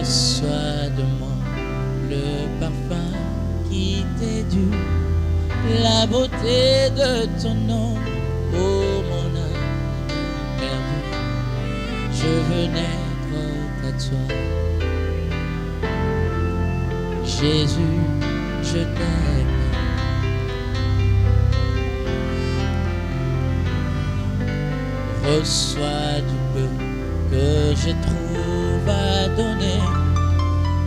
Reçois de moi le parfum qui t'est dû, la beauté de ton nom, oh mon âme perdue. Je veux naître à toi. Jésus, je t'aime. Reçois du peu que je trouve à donner,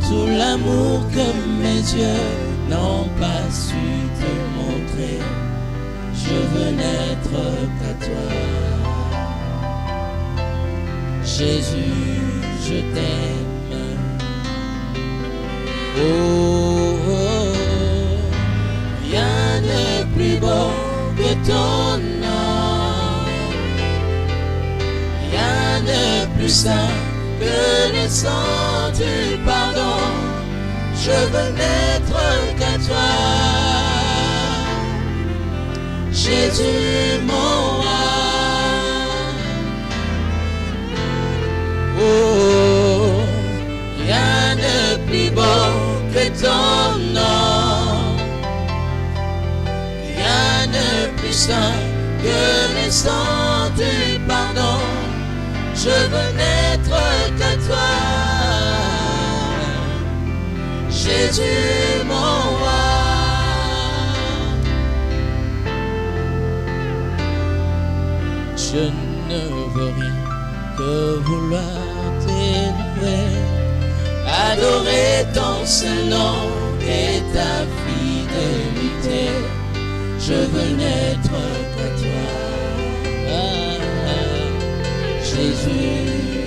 tout l'amour que mes yeux n'ont pas su te montrer. Je veux n'être qu'à toi. Jésus, je t'aime. Oh, oh, rien de plus beau que ton nom, rien de plus saint que le sang du pardon. Je veux n'être qu'à toi. Jésus, mon roi. Oh, rien de plus beau que ton nom, rien de plus saint que le sang du pardon. Je veux n'être qu'à toi. Jésus, mon roi. Je ne veux rien que vouloir t'élever, adorer ton seul nom et ta fidélité. Je veux n'être qu'à toi. Jésus,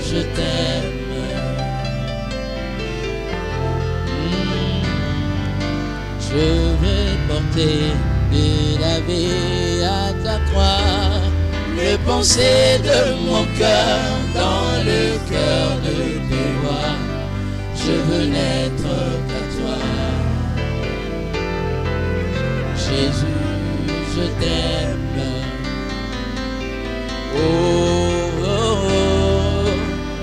je t'aime. Je vais porter et laver à ta croix les pensées de mon cœur dans le cœur de tes rois. Je veux n'être qu'à toi. Jésus, je t'aime. Oh, oh, oh,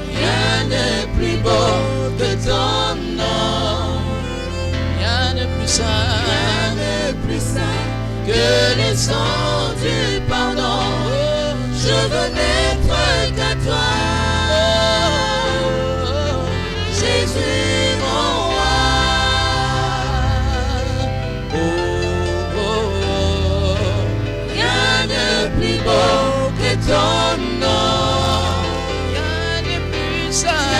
rien de plus beau que ton nom, rien de plus saint, que le sang du pardon. Je veux n'être qu'à toi. Jésus, mon roi. Oh, oh, oh, rien de plus beau que ton nom, rien de plus saint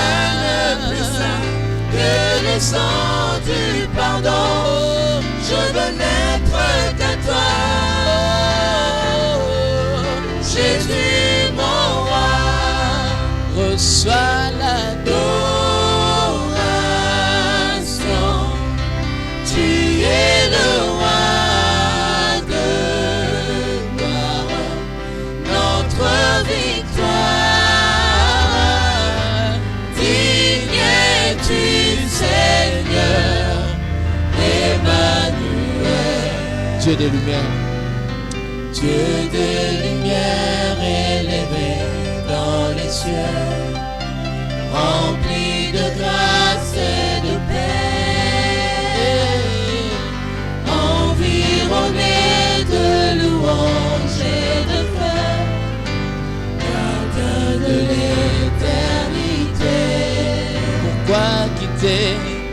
que le sang du pardon. Je veux n'être qu'à toi. Jésus, mon roi. Reçois l'adoration. Tu es le roi de gloire, notre victoire. Digne es-tu, Seigneur, Emmanuel. Dieu des lumières. Dieu de lumière élevé dans les cieux, rempli de grâce et de paix, environné de louanges et de feu, gardien de l'éternité.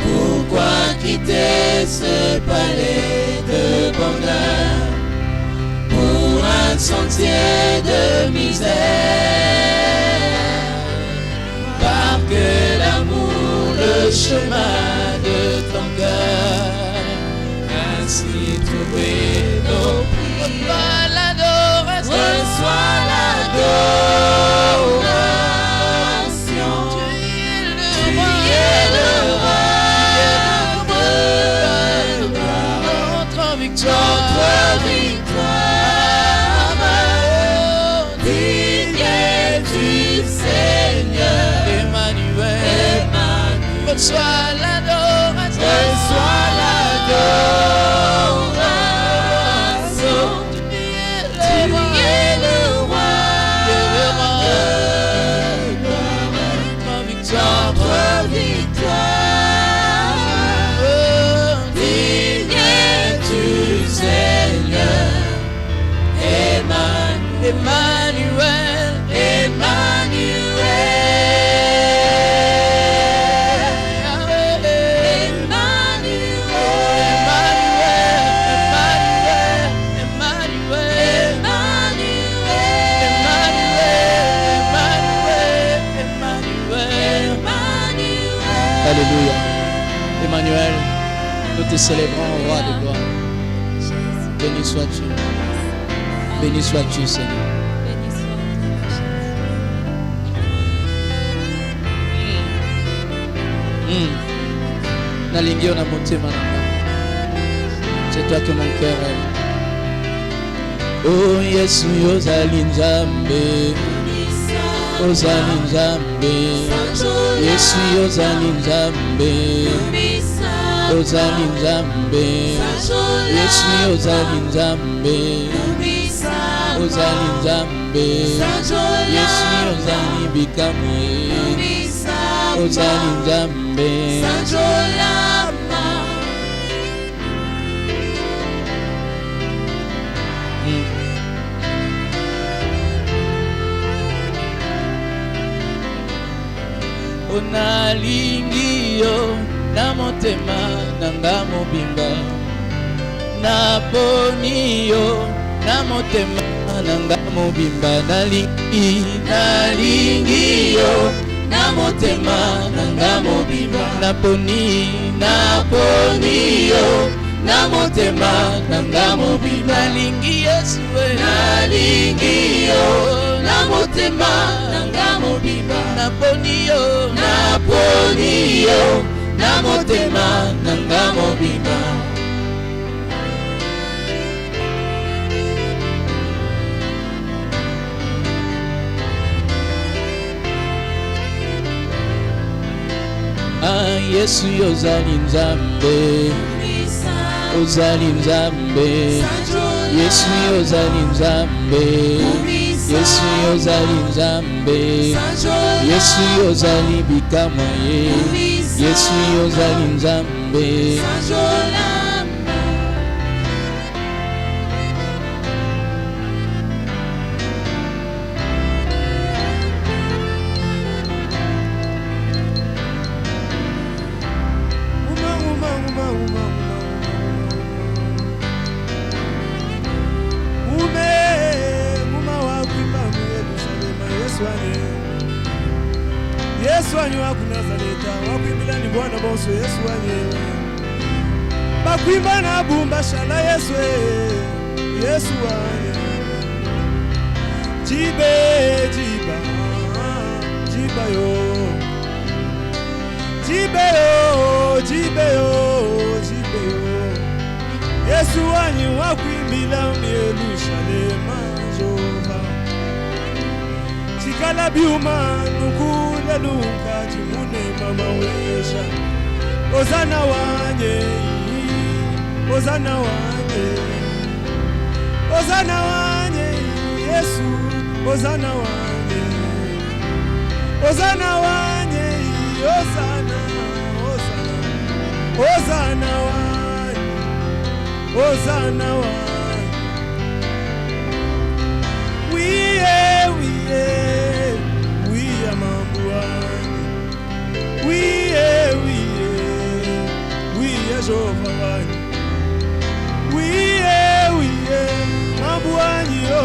Pourquoi quitter ce palais de bonheur pour un sentier de misère? Marque l'amour, le chemin de ton cœur, ainsi trouver nos prières. Reçois l'adoration. Tu es le roi de gloire, notre victoire. Digne es-tu, Seigneur, Emmanuel. Reçois Emmanuel, Alléluia. Emmanuel, nous te célébrons, roi de gloire. Béni sois-tu. Béni sois-tu, Seigneur. Nalingi ona motema nanga. C'est toi que mon cœur aime. Oh Yesu yozali nzambe. Ozali nzambe. Yesu yozali nzambe. Ozali nzambe. Yesu yozali nzambe. Ozali nzambe. Yesu yozali bikamwe. Ozali nzambe. Onalingi yo na motema nanga mobimba, naponi yo na motema nanga mobimba, nalingi yo na motema nanga mobimba, naponi yo na motema nanga mobimba, nalingi Yesu, nalingi yo na motema nanga mobimba, naponi yo na motema nanga mobimba. Ah, Yesu yozali nzambe, ozali nzambe. Yesu yozali nzambe, Yesu yozali nzambe. Yesu yozali bikamwa ye, Yesu yozali nzambe. Yesu wanyu waku Nazareta, wakuimbila ni Bwana bonso Yesu wanyu. Bakuimba na bumba shala Yesu, Yesu wanyu. Jibe, jiba, jiba yo. Jibe yo, jibe yo, jibe yo. Yesu wanyu wakuimbila ni Yerusalema Jehova. Chikala biuma nukule luka chimune mama wesha. Ozana wanye, Ozana wanye, Ozana wanye Yesu, Ozana wanye, Ozana wanye, Ozana, Ozana, Ozana wanye, Ozana wanye. We are Mambuani. We are Jovani. We are Mambuani. Yo.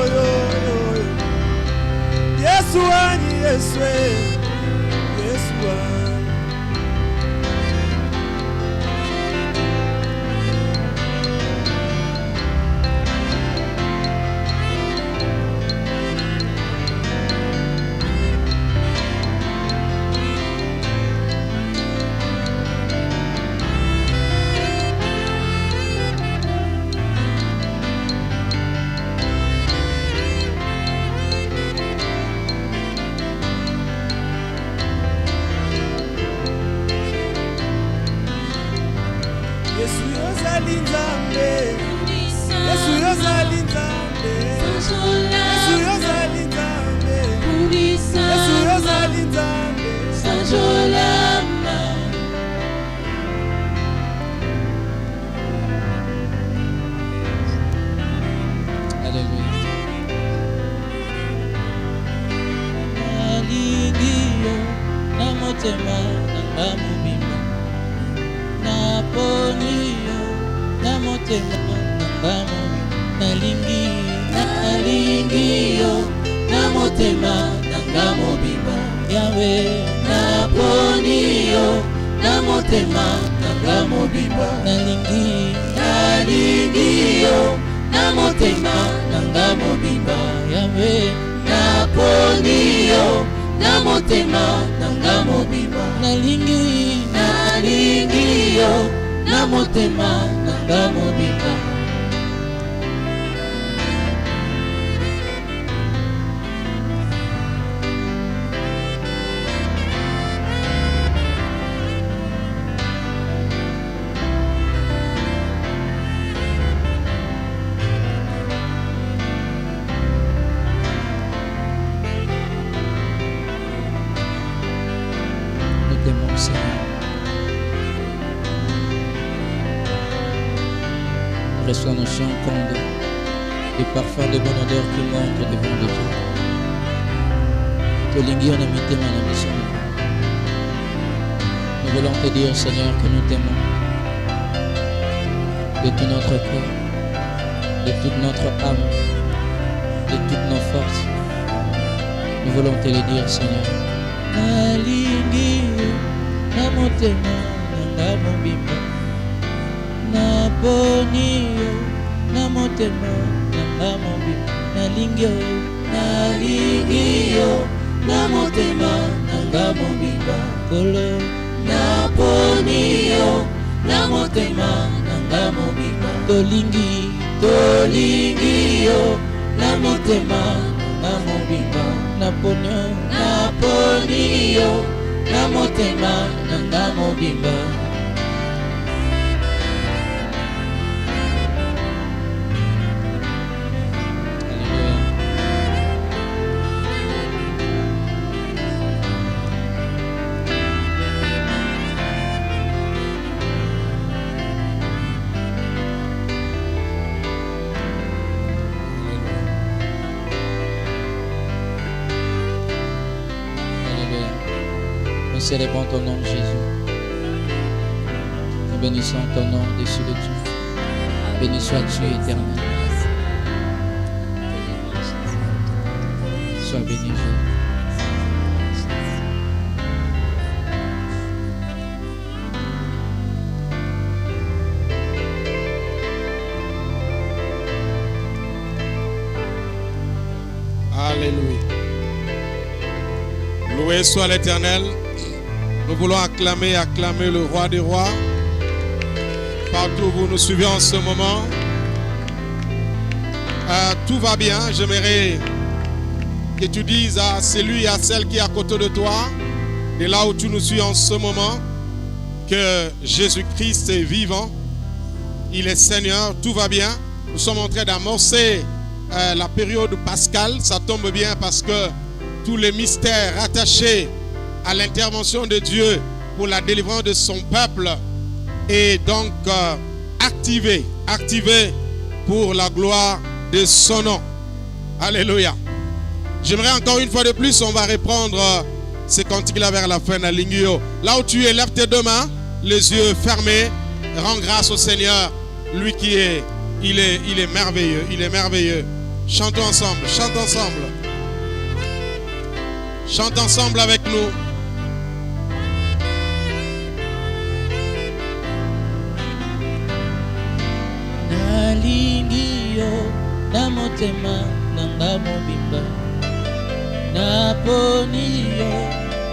Yesu ani, Yesu, Yesu ani. Yesu yozali nzambe, Yesu yozali nzambe, Yesu yozali nzambe, Yesu yozali nzambe, Sanjolama. Alléluia. motema nanga mobimba naponi yo na motema nanga mobimba nalingi yo na motema nanga mobimba Yawe naponi yo na motema nanga mobimba nalingi yo na motema nanga mobimba Yawe naponi yo na motema nanga mobimba nalingi yo na motema nanga mobimba Reçois nos chants comme des parfums de bonne odeur qui montrent devant de toi. Tolingi on a mis tes mains dans mission. Nous voulons te dire, Seigneur, que nous t'aimons de tout notre cœur, de toute notre âme, de toutes nos forces. Nous voulons te le dire, Seigneur. Nalingi na motema nanga mobimba naponi yo na motema nanga mobimba nalingi yo na motema nanga mobimba kolo naponi yo na motema nanga mobimba tolingi yo na motema nanga mobimba naponi yo na motema nanga mobimba Nous célébrons ton nom, Jésus. Nous bénissons ton nom au-dessus de tout. Béni sois-tu, éternel. Sois béni, Jésus. Alléluia. Loué soit l'Éternel. Nous voulons acclamer le roi des rois. Partout où vous nous suivez en ce moment. Tout va bien. J'aimerais que tu dises à celui et à celle qui est à côté de toi, et là où tu nous suis en ce moment, que Jésus-Christ est vivant. Il est Seigneur. Tout va bien. Nous sommes en train d'amorcer la période pascale. Ça tombe bien parce que tous les mystères attachés à l'intervention de Dieu pour la délivrance de son peuple est donc activé pour la gloire de son nom. Alléluia. J'aimerais encore une fois de plus, on va reprendre ces cantiques-là vers la fin de la ligne. Là où tu es, lève tes deux mains, les yeux fermés, rends grâce au Seigneur, lui qui est, il est merveilleux, il est merveilleux. Chantons ensemble, chante ensemble. Chante ensemble avec nous. Nalingi yo na motema nanga mobimba naponi yo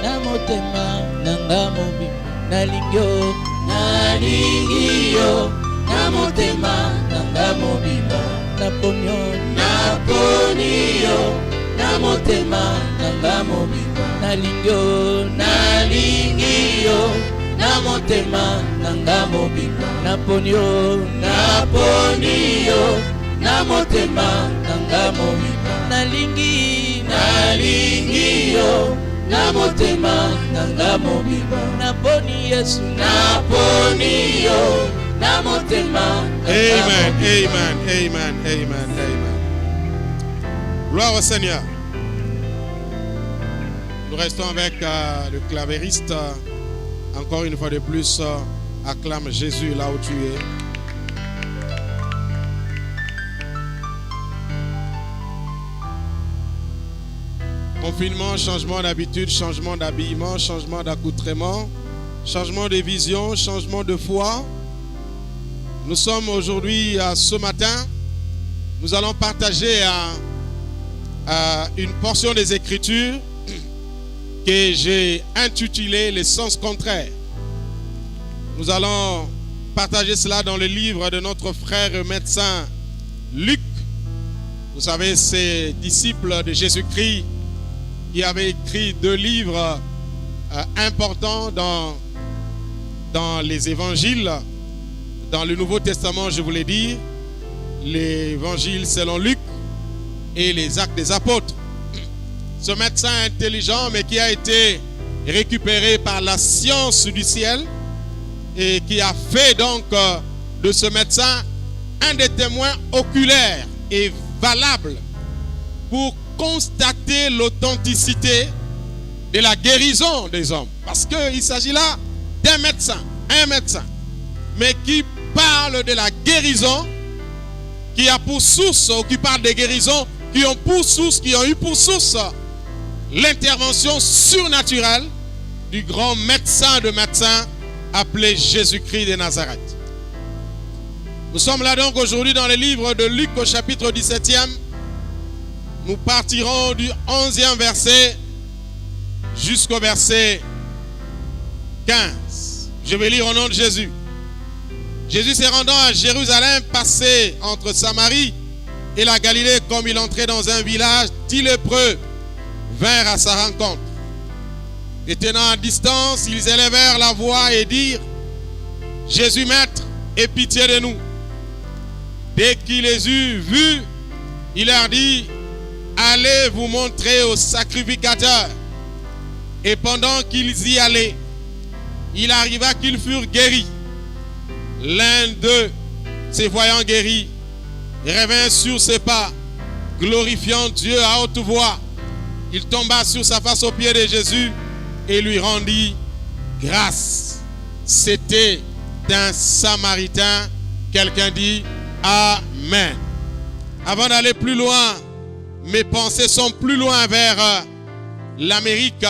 na motema nanga mobimba nalingi yo na motema nanga mobimba naponi yo na motema nanga mobimba nalingi yo na motema nanga mobimba naponi yo na motema nanga mobimba nalingi yo na motema nanga mobimba naponi Yesu naponi yo na motema. Amen, amen, amen, amen, amen. Gloire au Seigneur. Nous restons avec le clavériste. Encore une fois de plus, acclame Jésus là où tu es. Confinement, changement d'habitude, changement d'habillement, changement d'accoutrement, changement de vision, changement de foi. Nous sommes aujourd'hui, ce matin, nous allons partager une portion des Écritures que j'ai intitulée Les sens contraires. Nous allons partager cela dans le livre de notre frère médecin Luc. Vous savez, c'est disciple de Jésus-Christ qui avait écrit 2 livres importants dans les évangiles. Dans le Nouveau Testament, je vous l'ai dit, l'évangile selon Luc et les actes des apôtres. Ce médecin intelligent, mais qui a été récupéré par la science du ciel et qui a fait donc de ce médecin un des témoins oculaires et valables pour constater l'authenticité de la guérison des hommes. Parce qu'il s'agit là d'un médecin, mais qui parle de la guérison, qui a pour source, ou qui parle des guérisons, qui ont eu pour source l'intervention surnaturelle du grand médecin de médecins appelé Jésus-Christ de Nazareth. Nous sommes là donc aujourd'hui dans le livre de Luc au chapitre 17e. Nous partirons du 11e verset jusqu'au verset 15. Je vais lire au nom de Jésus. Jésus se rendant à Jérusalem, passé entre Samarie et la Galilée, comme il entrait dans un village, 10 lépreux vinrent à sa rencontre. Et tenant à distance, ils élevèrent la voix et dirent: Jésus, maître, aie pitié de nous. Dès qu'il les eut vus, il leur dit: allez vous montrer au sacrificateur. Et pendant qu'ils y allaient, il arriva qu'ils furent guéris. L'un d'eux, se voyant guéri, revint sur ses pas, glorifiant Dieu à haute voix. Il tomba sur sa face aux pieds de Jésus et lui rendit grâce. C'était un Samaritain. Quelqu'un dit Amen. Avant d'aller plus loin, mes pensées sont plus loin vers l'Amérique.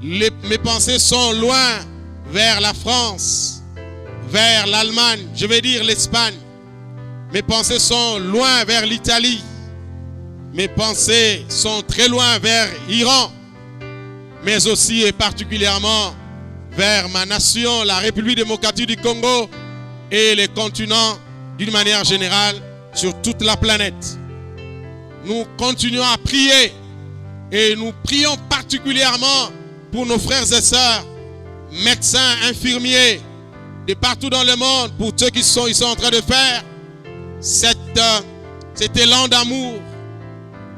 Mes pensées sont loin vers la France, vers l'Allemagne, je vais dire l'Espagne. Mes pensées sont loin vers l'Italie. Mes pensées sont très loin vers l'Iran, mais aussi et particulièrement vers ma nation, la République démocratique du Congo et les continents d'une manière générale sur toute la planète. Nous continuons à prier et nous prions particulièrement pour nos frères et sœurs, médecins, infirmiers, de partout dans le monde, pour ceux qui sont en train de faire cet élan d'amour,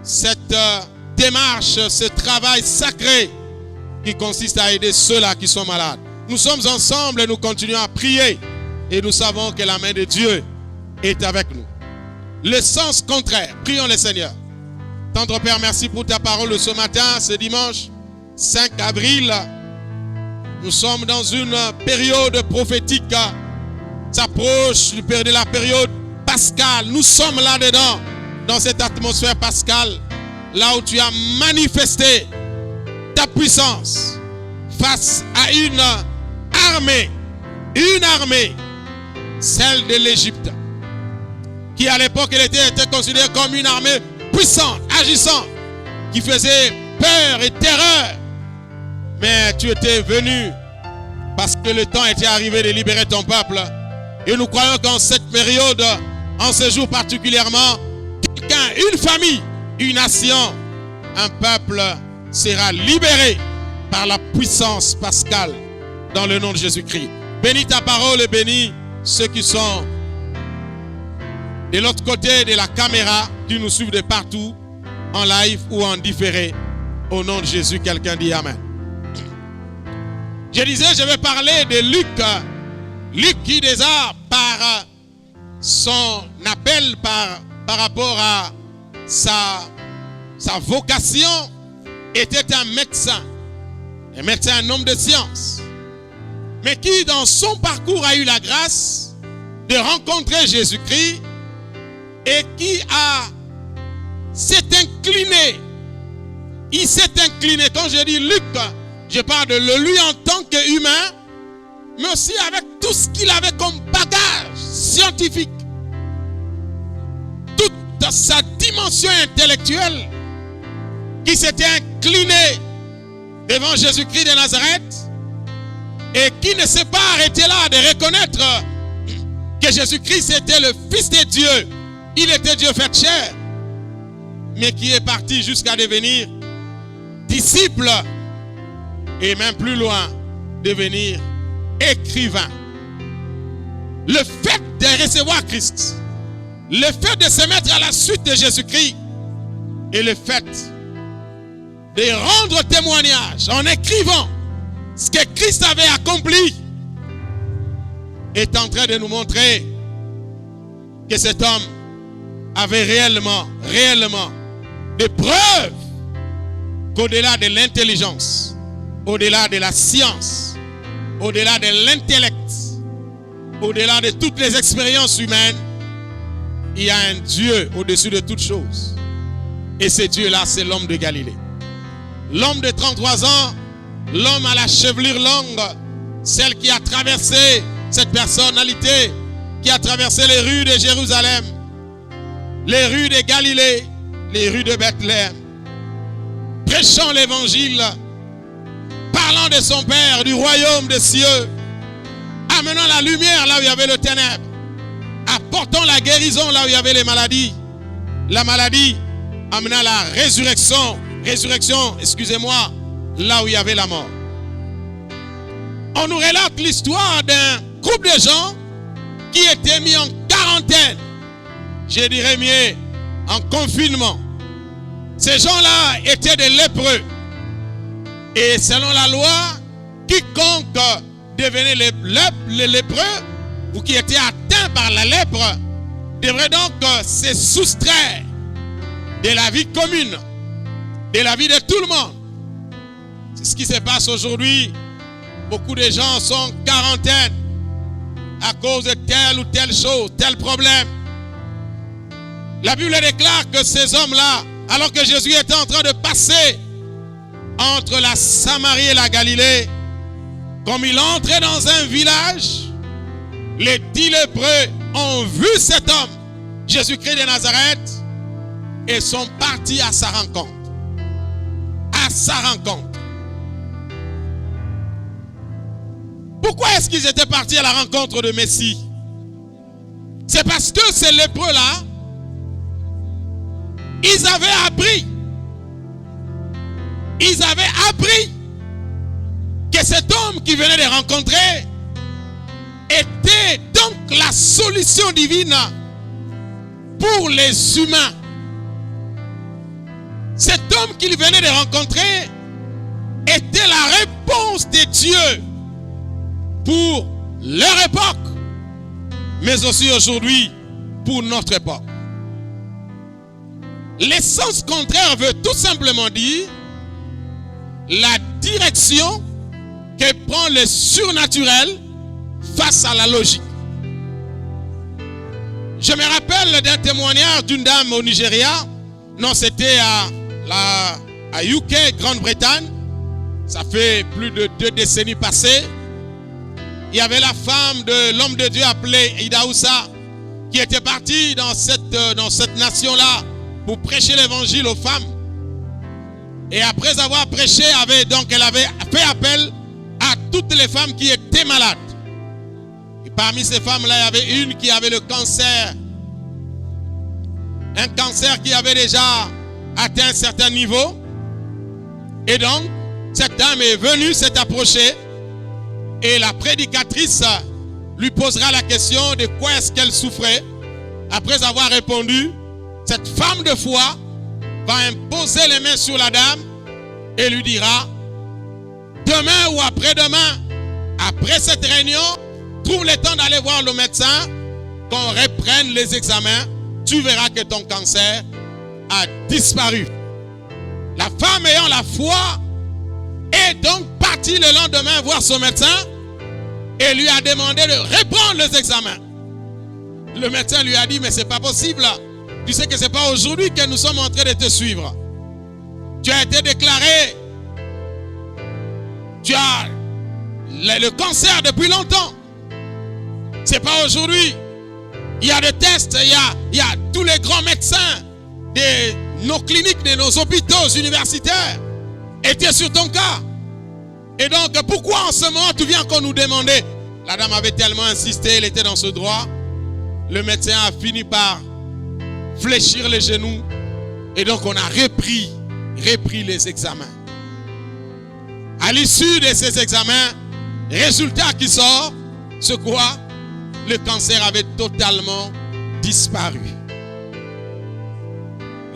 cette démarche, ce travail sacré qui consiste à aider ceux-là qui sont malades. Nous sommes ensemble et nous continuons à prier et nous savons que la main de Dieu est avec nous. Le sens contraire, prions le Seigneur. Tendre Père, merci pour ta parole ce matin, ce dimanche 5 avril. Nous sommes dans une période prophétique. S'approche de la période pascale. Nous sommes là-dedans, dans cette atmosphère pascale, là où tu as manifesté ta puissance face à une armée, celle de l'Égypte, qui à l'époque était considérée comme une armée puissante, agissante, qui faisait peur et terreur. Mais tu étais venu parce que le temps était arrivé de libérer ton peuple. Et nous croyons qu'en cette période, en ce jour particulièrement, quelqu'un, une famille, une nation, un peuple sera libéré par la puissance pascale dans le nom de Jésus-Christ. Bénis ta parole et bénis ceux qui sont de l'autre côté de la caméra, qui nous suivent de partout, en live ou en différé. Au nom de Jésus, quelqu'un dit Amen. Je disais, je vais parler de Luc. Luc qui déjà, par son appel, par rapport à sa vocation, était un médecin. un médecin, un homme de science, mais qui dans son parcours a eu la grâce de rencontrer Jésus-Christ et qui s'est incliné. Il s'est incliné. Quand je dis Luc, je parle de lui en tant qu'humain, mais aussi avec tout ce qu'il avait comme bagage scientifique. Toute sa dimension intellectuelle qui s'était incliné devant Jésus-Christ de Nazareth et qui ne s'est pas arrêté là de reconnaître que Jésus-Christ était le Fils de Dieu. Il était Dieu fait chair, mais qui est parti jusqu'à devenir disciple et même plus loin, devenir écrivain. Le fait de recevoir Christ, le fait de se mettre à la suite de Jésus-Christ et le fait de rendre témoignage en écrivant ce que Christ avait accompli est en train de nous montrer que cet homme avait réellement des preuves qu'au-delà de l'intelligence, au-delà de la science, au-delà de l'intellect, au-delà de toutes les expériences humaines, il y a un Dieu au-dessus de toutes choses. Et ce Dieu-là, c'est l'homme de Galilée. L'homme de 33 ans, l'homme à la chevelure longue, celle qui a traversé cette personnalité, qui a traversé les rues de Jérusalem, les rues de Galilée, les rues de Bethléem, prêchant l'évangile, parlant de son Père, du royaume des cieux, amenant la lumière là où il y avait le ténèbre, apportant la guérison là où il y avait les maladies, la maladie amenant la résurrection, excusez-moi, là où il y avait la mort. On nous relate l'histoire d'un groupe de gens qui étaient mis en quarantaine, je dirais mieux, en confinement. Ces gens-là étaient des lépreux. Et selon la loi, quiconque devenait les lépreux ou qui était atteint par la lèpre devrait donc se soustraire de la vie commune, de la vie de tout le monde. C'est ce qui se passe aujourd'hui. Beaucoup de gens sont en quarantaine à cause de telle ou telle chose, tel problème. La Bible déclare que ces hommes-là, alors que Jésus était en train de passer entre la Samarie et la Galilée, comme il entrait dans un village, les 10 lépreux ont vu cet homme, Jésus-Christ de Nazareth, et sont partis à sa rencontre. À sa rencontre. Pourquoi est-ce qu'ils étaient partis à la rencontre de Messie? C'est parce que ces lépreux-là, ils avaient appris que cet homme qu'ils venaient de rencontrer était donc la solution divine pour les humains. Cet homme qu'ils venaient de rencontrer était la réponse de Dieu pour leur époque, mais aussi aujourd'hui pour notre époque. L'essence contraire veut tout simplement dire la direction que prend le surnaturel face à la logique. Je me rappelle d'un témoignage d'une dame au Nigeria. Non, c'était à UK, Grande-Bretagne. Ça fait plus de 2 décennies passées. Il y avait la femme de l'homme de Dieu appelé Idaoussa qui était partie dans cette nation-là pour prêcher l'évangile aux femmes. Et après avoir prêché, elle avait fait appel à toutes les femmes qui étaient malades. Et parmi ces femmes-là, il y avait une qui avait le cancer. Un cancer qui avait déjà atteint un certain niveau. Et donc, cette dame est venue, s'est approchée. Et la prédicatrice lui posera la question de quoi est-ce qu'elle souffrait. Après avoir répondu, cette femme de foi va imposer les mains sur la dame et lui dira: demain ou après-demain, après cette réunion, trouve le temps d'aller voir le médecin, qu'on reprenne les examens, tu verras que ton cancer a disparu. La femme ayant la foi est donc partie parti le lendemain voir son médecin et lui a demandé de reprendre les examens. Le médecin lui a dit, mais c'est pas possible. Tu sais que c'est pas aujourd'hui que nous sommes en train de te suivre. Tu as été déclaré. Tu as le cancer depuis longtemps. C'est pas aujourd'hui. Il y a des tests, il y a tous les grands médecins de nos cliniques, de nos hôpitaux universitaires étaient sur ton cas. Et donc, pourquoi en ce moment tu viens encore nous demander? La dame avait tellement insisté, elle était dans ce droit. Le médecin a fini par fléchir les genoux. Et donc, on a repris les examens. À l'issue de ces examens, résultat qui sort, c'est quoi? Le cancer avait totalement disparu.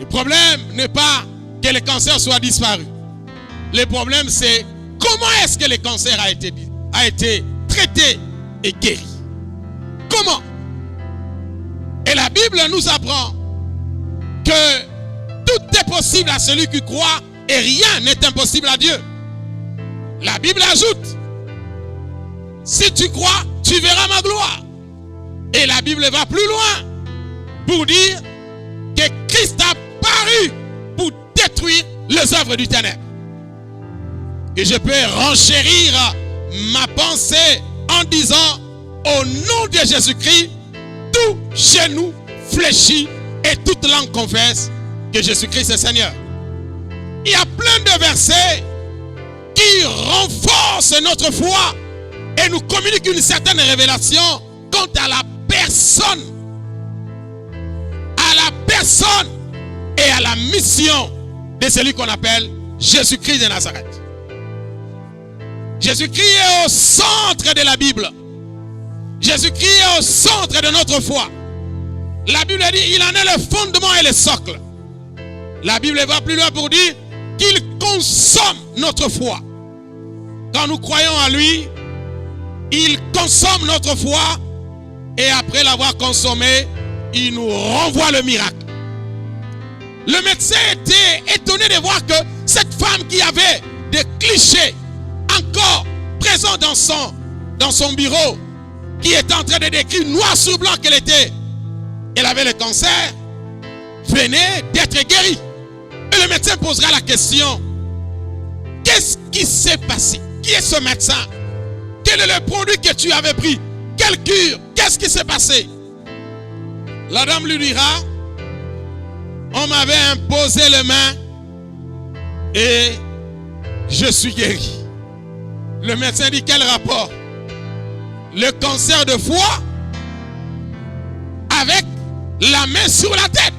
Le problème n'est pas que le cancer soit disparu. Le problème, c'est comment est-ce que le cancer a été traité et guéri. Comment? Et la Bible nous apprend que tout est possible à celui qui croit et rien n'est impossible à Dieu. La Bible ajoute, si tu crois, tu verras ma gloire. Et la Bible va plus loin pour dire que Christ a paru pour détruire les œuvres du ténèbre. Et je peux renchérir ma pensée en disant, au nom de Jésus-Christ, tout genou fléchit et toute langue confesse que Jésus-Christ est Seigneur. Il y a plein de versets qui renforcent notre foi et nous communiquent une certaine révélation quant à la personne et à la mission de celui qu'on appelle Jésus-Christ de Nazareth. Jésus-Christ est au centre de la Bible. Jésus-Christ est au centre de notre foi. La Bible dit il en est le fondement et le socle. La Bible va plus loin pour dire qu'il consomme notre foi. Quand nous croyons en lui, il consomme notre foi et après l'avoir consommé, il nous renvoie le miracle. Le médecin était étonné de voir que cette femme qui avait des clichés encore présents dans son bureau, qui était en train de décrire noir sur blanc elle avait le cancer, venait d'être guérie. Et le médecin posera la question, qu'est-ce qui s'est passé? Qui est ce médecin? Quel est le produit que tu avais pris? Quelle cure? Qu'est-ce qui s'est passé? La dame lui dira, on m'avait imposé les mains et je suis guéri. Le médecin dit, quel rapport? Le cancer de foie avec la main sur la tête.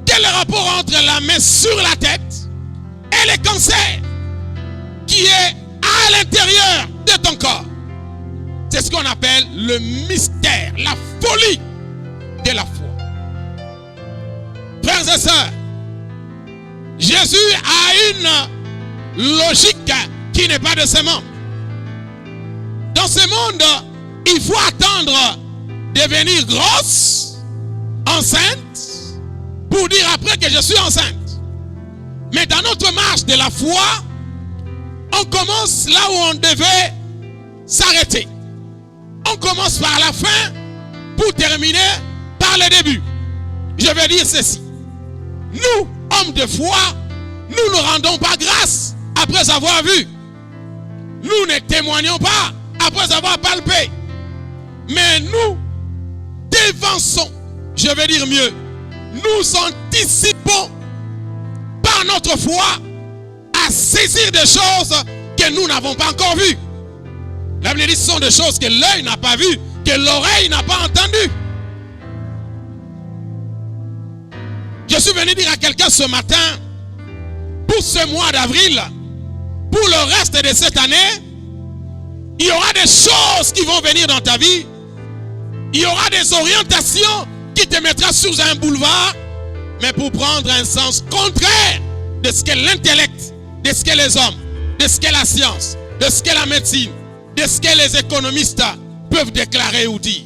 Quel rapport entre la main sur la tête et le cancer qui est à l'intérieur de ton corps? C'est ce qu'on appelle le mystère, la folie de la foi. Frères et sœurs, Jésus a une logique qui n'est pas de ce monde. Dans ce monde, il faut attendre devenir grosse, enceinte, pour dire après que je suis enceinte. Mais dans notre marche de la foi, on commence là où on devait s'arrêter. On commence par la fin pour terminer par le début. Je vais dire ceci. Nous, hommes de foi, nous ne rendons pas grâce après avoir vu. Nous ne témoignons pas après avoir palpé. Mais nous dévançons, je vais dire mieux, nous anticipons par notre foi à saisir des choses que nous n'avons pas encore vues. La Bible dit ce sont des choses que l'œil n'a pas vues, que l'oreille n'a pas entendues. Je suis venu dire à quelqu'un ce matin, pour ce mois d'avril, pour le reste de cette année, il y aura des choses qui vont venir dans ta vie. Il y aura des orientations qui te mettront sur un boulevard, mais pour prendre un sens contraire de ce qu'est l'intellect, de ce qu'est les hommes, de ce qu'est la science, de ce qu'est la médecine, de ce que les économistes peuvent déclarer ou dire.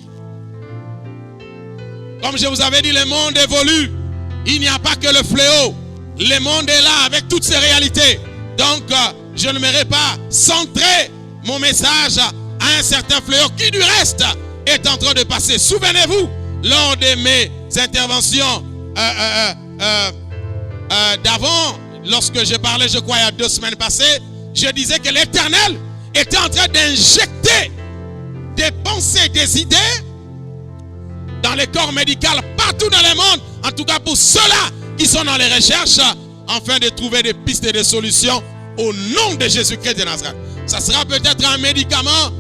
Comme je vous avais dit, le monde évolue. Il n'y a pas que le fléau. Le monde est là avec toutes ses réalités. Donc, je n'aimerais pas centrer mon message à un certain fléau qui du reste est en train de passer. Souvenez-vous, lors de mes interventions d'avant, lorsque je parlais, je crois, il y a 2 semaines passées, je disais que l'Éternel était en train d'injecter des pensées, des idées dans les corps médicaux, partout dans le monde, en tout cas pour ceux-là qui sont dans les recherches, afin de trouver des pistes et des solutions au nom de Jésus-Christ de Nazareth. Ça sera peut-être un médicament,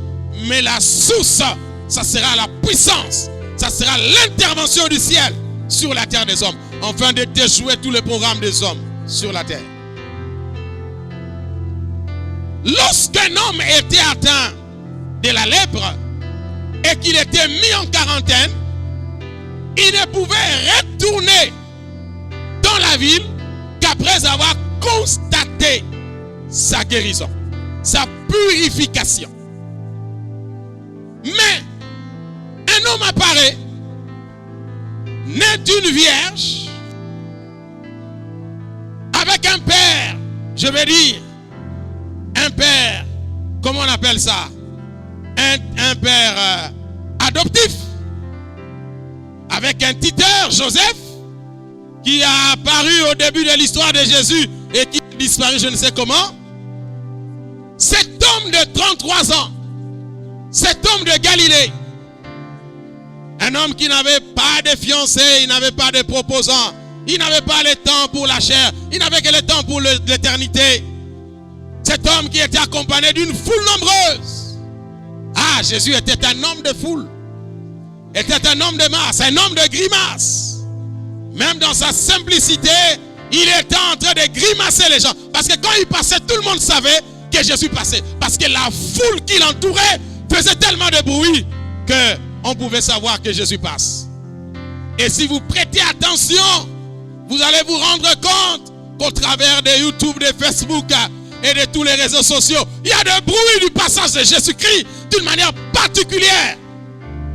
mais la source, ça sera la puissance, ça sera l'intervention du ciel sur la terre des hommes, afin de déjouer tous les programmes des hommes sur la terre. Lorsqu'un homme était atteint de la lèpre et qu'il était mis en quarantaine, il ne pouvait retourner dans la ville qu'après avoir constaté sa guérison, sa purification. Mais un homme apparaît, né d'une vierge, avec un père, je vais dire, un père, comment on appelle ça? Un père adoptif, avec un tuteur, Joseph, qui a apparu au début de l'histoire de Jésus et qui a disparu je ne sais comment. Cet homme de 33 ans, cet homme de Galilée, un homme qui n'avait pas de fiancé, il n'avait pas de proposant, il n'avait pas le temps pour la chair, il n'avait que le temps pour l'éternité. Cet homme qui était accompagné d'une foule nombreuse. Ah, Jésus était un homme de foule, était un homme de masse, un homme de grimace. Même dans sa simplicité, il était en train de grimacer les gens. Parce que quand il passait, tout le monde savait que Jésus passait. Parce que la foule qui l'entourait faisait tellement de bruit qu'on pouvait savoir que Jésus passe. Et si vous prêtez attention, vous allez vous rendre compte qu'au travers de YouTube, de Facebook et de tous les réseaux sociaux, il y a des bruits du passage de Jésus-Christ d'une manière particulière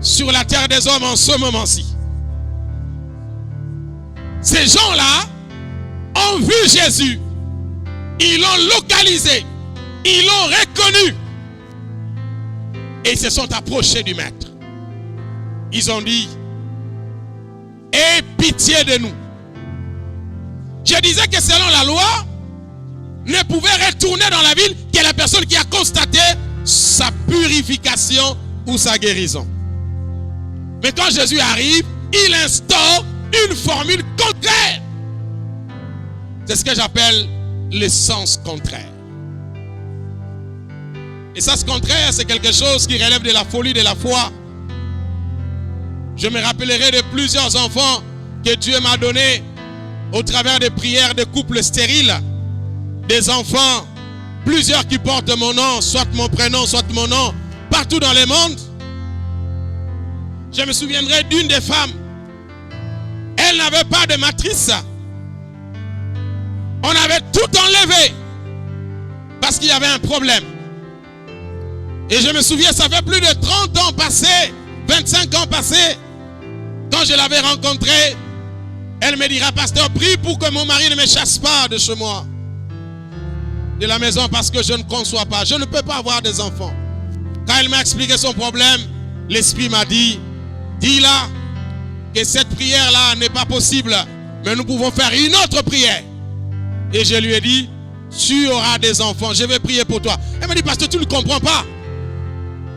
sur la terre des hommes en ce moment-ci. Ces gens-là ont vu Jésus, ils l'ont localisé, ils l'ont reconnu et ils se sont approchés du maître. Ils ont dit, aie pitié de nous. Je disais que selon la loi, ne pouvait retourner dans la ville que la personne qui a constaté sa purification ou sa guérison. Mais quand Jésus arrive, il instaure une formule contraire. C'est ce que j'appelle le sens contraire. Et ça, ce contraire, c'est quelque chose qui relève de la folie de la foi. Je me rappellerai de plusieurs enfants que Dieu m'a donnés au travers des prières de couples stériles. Des enfants, plusieurs qui portent mon nom, soit mon prénom, soit mon nom, partout dans le monde. Je me souviendrai d'une des femmes. Elle n'avait pas de matrice. On avait tout enlevé parce qu'il y avait un problème. Et je me souviens, ça fait plus de 30 ans passés, 25 ans passés. Quand je l'avais rencontrée, elle me dira, pasteur, prie pour que mon mari ne me chasse pas de chez moi, de la maison, parce que je ne conçois pas. Je ne peux pas avoir des enfants. Quand elle m'a expliqué son problème, l'Esprit m'a dit, dis-la que cette prière-là n'est pas possible, mais nous pouvons faire une autre prière. Et je lui ai dit, tu auras des enfants, je vais prier pour toi. Elle m'a dit, pasteur, tu ne comprends pas.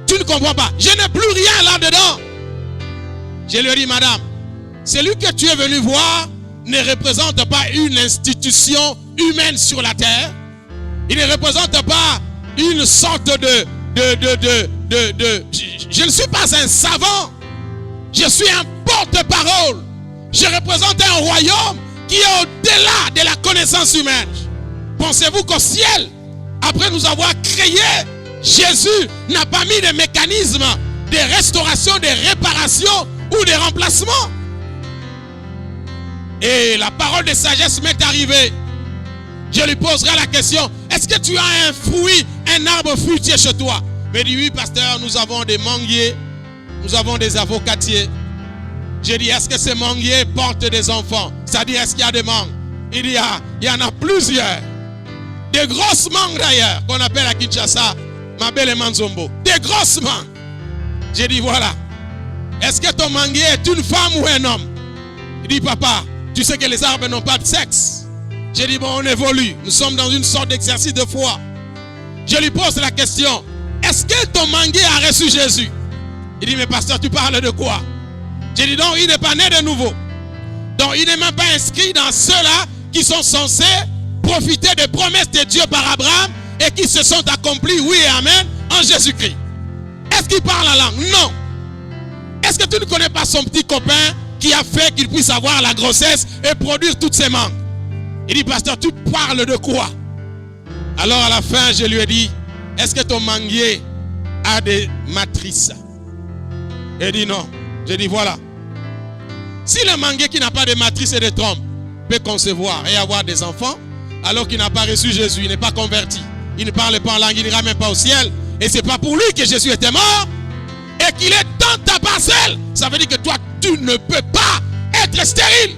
Tu ne comprends pas. Je n'ai plus rien là-dedans. Je lui ai dit, madame, celui que tu es venu voir ne représente pas une institution humaine sur la terre. Il ne représente pas une sorte de je ne suis pas un savant. Je suis un porte-parole. Je représente un royaume qui est au-delà de la connaissance humaine. Pensez-vous qu'au ciel, après nous avoir créé, Jésus n'a pas mis de mécanisme de restauration, de réparation ou de remplacement? Et la parole de sagesse m'est arrivée. Je lui poserai la question, est-ce que tu as un fruit, un arbre fruitier chez toi? Il me dit, oui, pasteur, nous avons des manguiers, nous avons des avocatiers. J'ai dit, est-ce que ces manguiers portent des enfants? C'est-à-dire, est-ce qu'il y a des mangues? Il dit, il y en a plusieurs. Des grosses mangues d'ailleurs, qu'on appelle à Kinshasa, ma belle Manzombo. Des grosses mangues. J'ai dit voilà. Est-ce que ton manguier est une femme ou un homme? Il dit papa, tu sais que les arbres n'ont pas de sexe. J'ai dit bon, on évolue. Nous sommes dans une sorte d'exercice de foi. Je lui pose la question. Est-ce que ton manguier a reçu Jésus? Il dit mais pasteur, tu parles de quoi? J'ai dit donc il n'est pas né de nouveau. Donc il n'est même pas inscrit dans ceux-là qui sont censés profiter des promesses de Dieu par Abraham et qui se sont accomplis, oui et amen, en Jésus-Christ. Est-ce qu'il parle la langue? Non. Est-ce que tu ne connais pas son petit copain qui a fait qu'il puisse avoir la grossesse et produire toutes ses mangues? Il dit, pasteur, tu parles de quoi? Alors à la fin, je lui ai dit, est-ce que ton manguier a des matrices? Il dit non. J'ai dit voilà. Si le manguier qui n'a pas de matrice et de trompe peut concevoir et avoir des enfants, alors qu'il n'a pas reçu Jésus, il n'est pas converti, il ne parle pas en langue, il n'ira même pas au ciel, et c'est pas pour lui que Jésus était mort, et qu'il est dans ta parcelle, ça veut dire que toi, tu ne peux pas être stérile.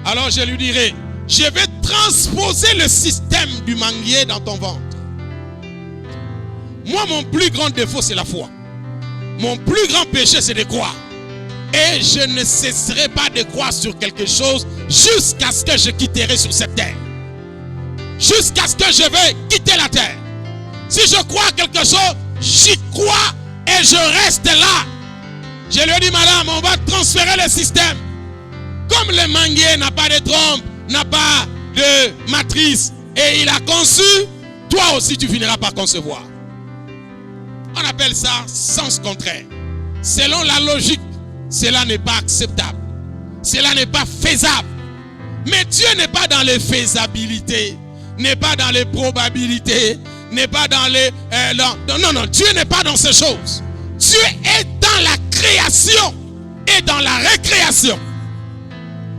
Alors je lui dirai, je vais transposer le système du manguier dans ton ventre. Moi, mon plus grand défaut, c'est la foi. Mon plus grand péché, c'est de croire. Et je ne cesserai pas de croire sur quelque chose jusqu'à ce que je quitterai sur cette terre. Jusqu'à ce que je vais quitter la terre. Si je crois quelque chose, j'y crois et je reste là. Je lui ai dit, madame, on va transférer le système. Comme le manguier n'a pas de trompe, n'a pas de matrice et il a conçu, toi aussi tu finiras par concevoir. On appelle ça sens contraire. Selon la logique, cela n'est pas acceptable. Cela n'est pas faisable. Mais Dieu n'est pas dans les faisabilités, n'est pas dans les probabilités, n'est pas dans les... non, Dieu n'est pas dans ces choses. Dieu est dans la création et dans la récréation.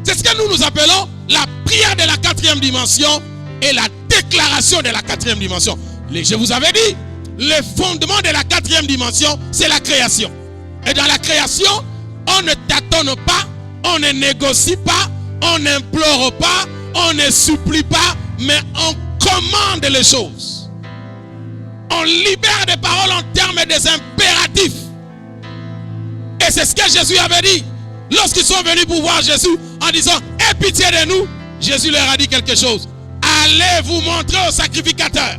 C'est ce que nous appelons la prière de la 4e dimension et la déclaration de la 4e dimension. Je vous avais dit, le fondement de la 4e dimension, c'est la création. Et dans la création, on ne tâtonne pas, on ne négocie pas, on n'implore pas, on ne supplie pas, mais on commande les choses. On libère des paroles en termes des impératifs. Et c'est ce que Jésus avait dit. Lorsqu'ils sont venus pour voir Jésus en disant, aie pitié de nous, Jésus leur a dit quelque chose. Allez vous montrer au sacrificateur.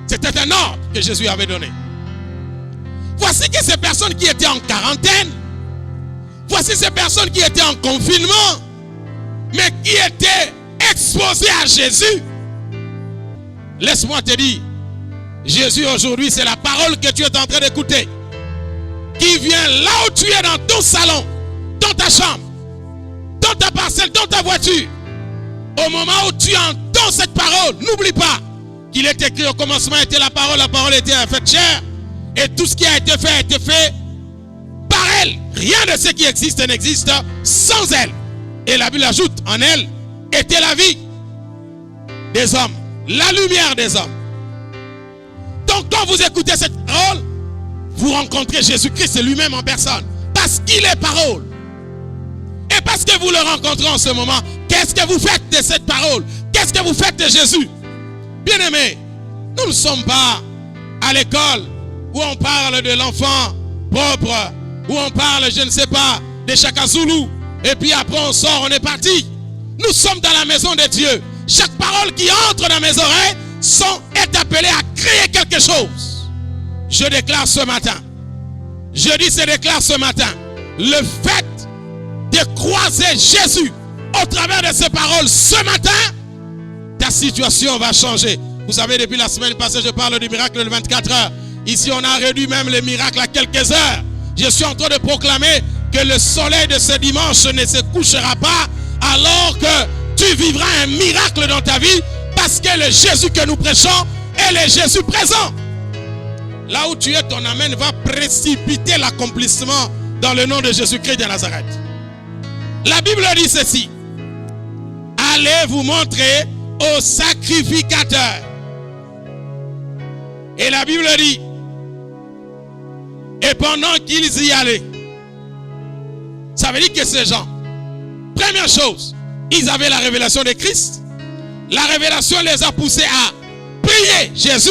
C'était un ordre que Jésus avait donné. Voici que ces personnes qui étaient en quarantaine, voici ces personnes qui étaient en confinement, mais qui étaient exposées à Jésus. Laisse-moi te dire, Jésus aujourd'hui, c'est la parole que tu es en train d'écouter, qui vient là où tu es, dans ton salon, dans ta chambre, dans ta parcelle, dans ta voiture. Au moment où tu entends cette parole, n'oublie pas qu'il est écrit au commencement était la parole était faite chair, et tout ce qui a été fait par elle. Rien de ce qui existe n'existe sans elle. Et la Bible ajoute, en elle était la vie des hommes, la lumière des hommes. Donc quand vous écoutez cette parole, vous rencontrez Jésus-Christ lui-même en personne, parce qu'il est parole. Et parce que vous le rencontrez en ce moment, qu'est-ce que vous faites de cette parole? Qu'est-ce que vous faites de Jésus? Bien-aimés, nous ne sommes pas à l'école où on parle de l'enfant propre, où on parle, je ne sais pas, de Shaka Zulu, et puis après on sort, on est parti. Nous sommes dans la maison de Dieu. Chaque parole qui entre dans mes oreilles est appelée à créer quelque chose. Je déclare ce matin, déclare ce matin, le fait de croiser Jésus au travers de ces paroles ce matin, ta situation va changer. Vous savez, depuis la semaine passée, je parle du miracle de 24 heures. Ici, on a réduit même les miracles à quelques heures. Je suis en train de proclamer que le soleil de ce dimanche ne se couchera pas, alors que tu vivras un miracle dans ta vie, parce que le Jésus que nous prêchons est le Jésus présent. Là où tu es, ton amen va précipiter l'accomplissement dans le nom de Jésus-Christ de Nazareth. La Bible dit ceci: allez vous montrer au sacrificateur. Et la Bible dit, et pendant qu'ils y allaient, ça veut dire que ces gens, première chose, Ils avaient la révélation de Christ. La révélation les a poussés à prier Jésus.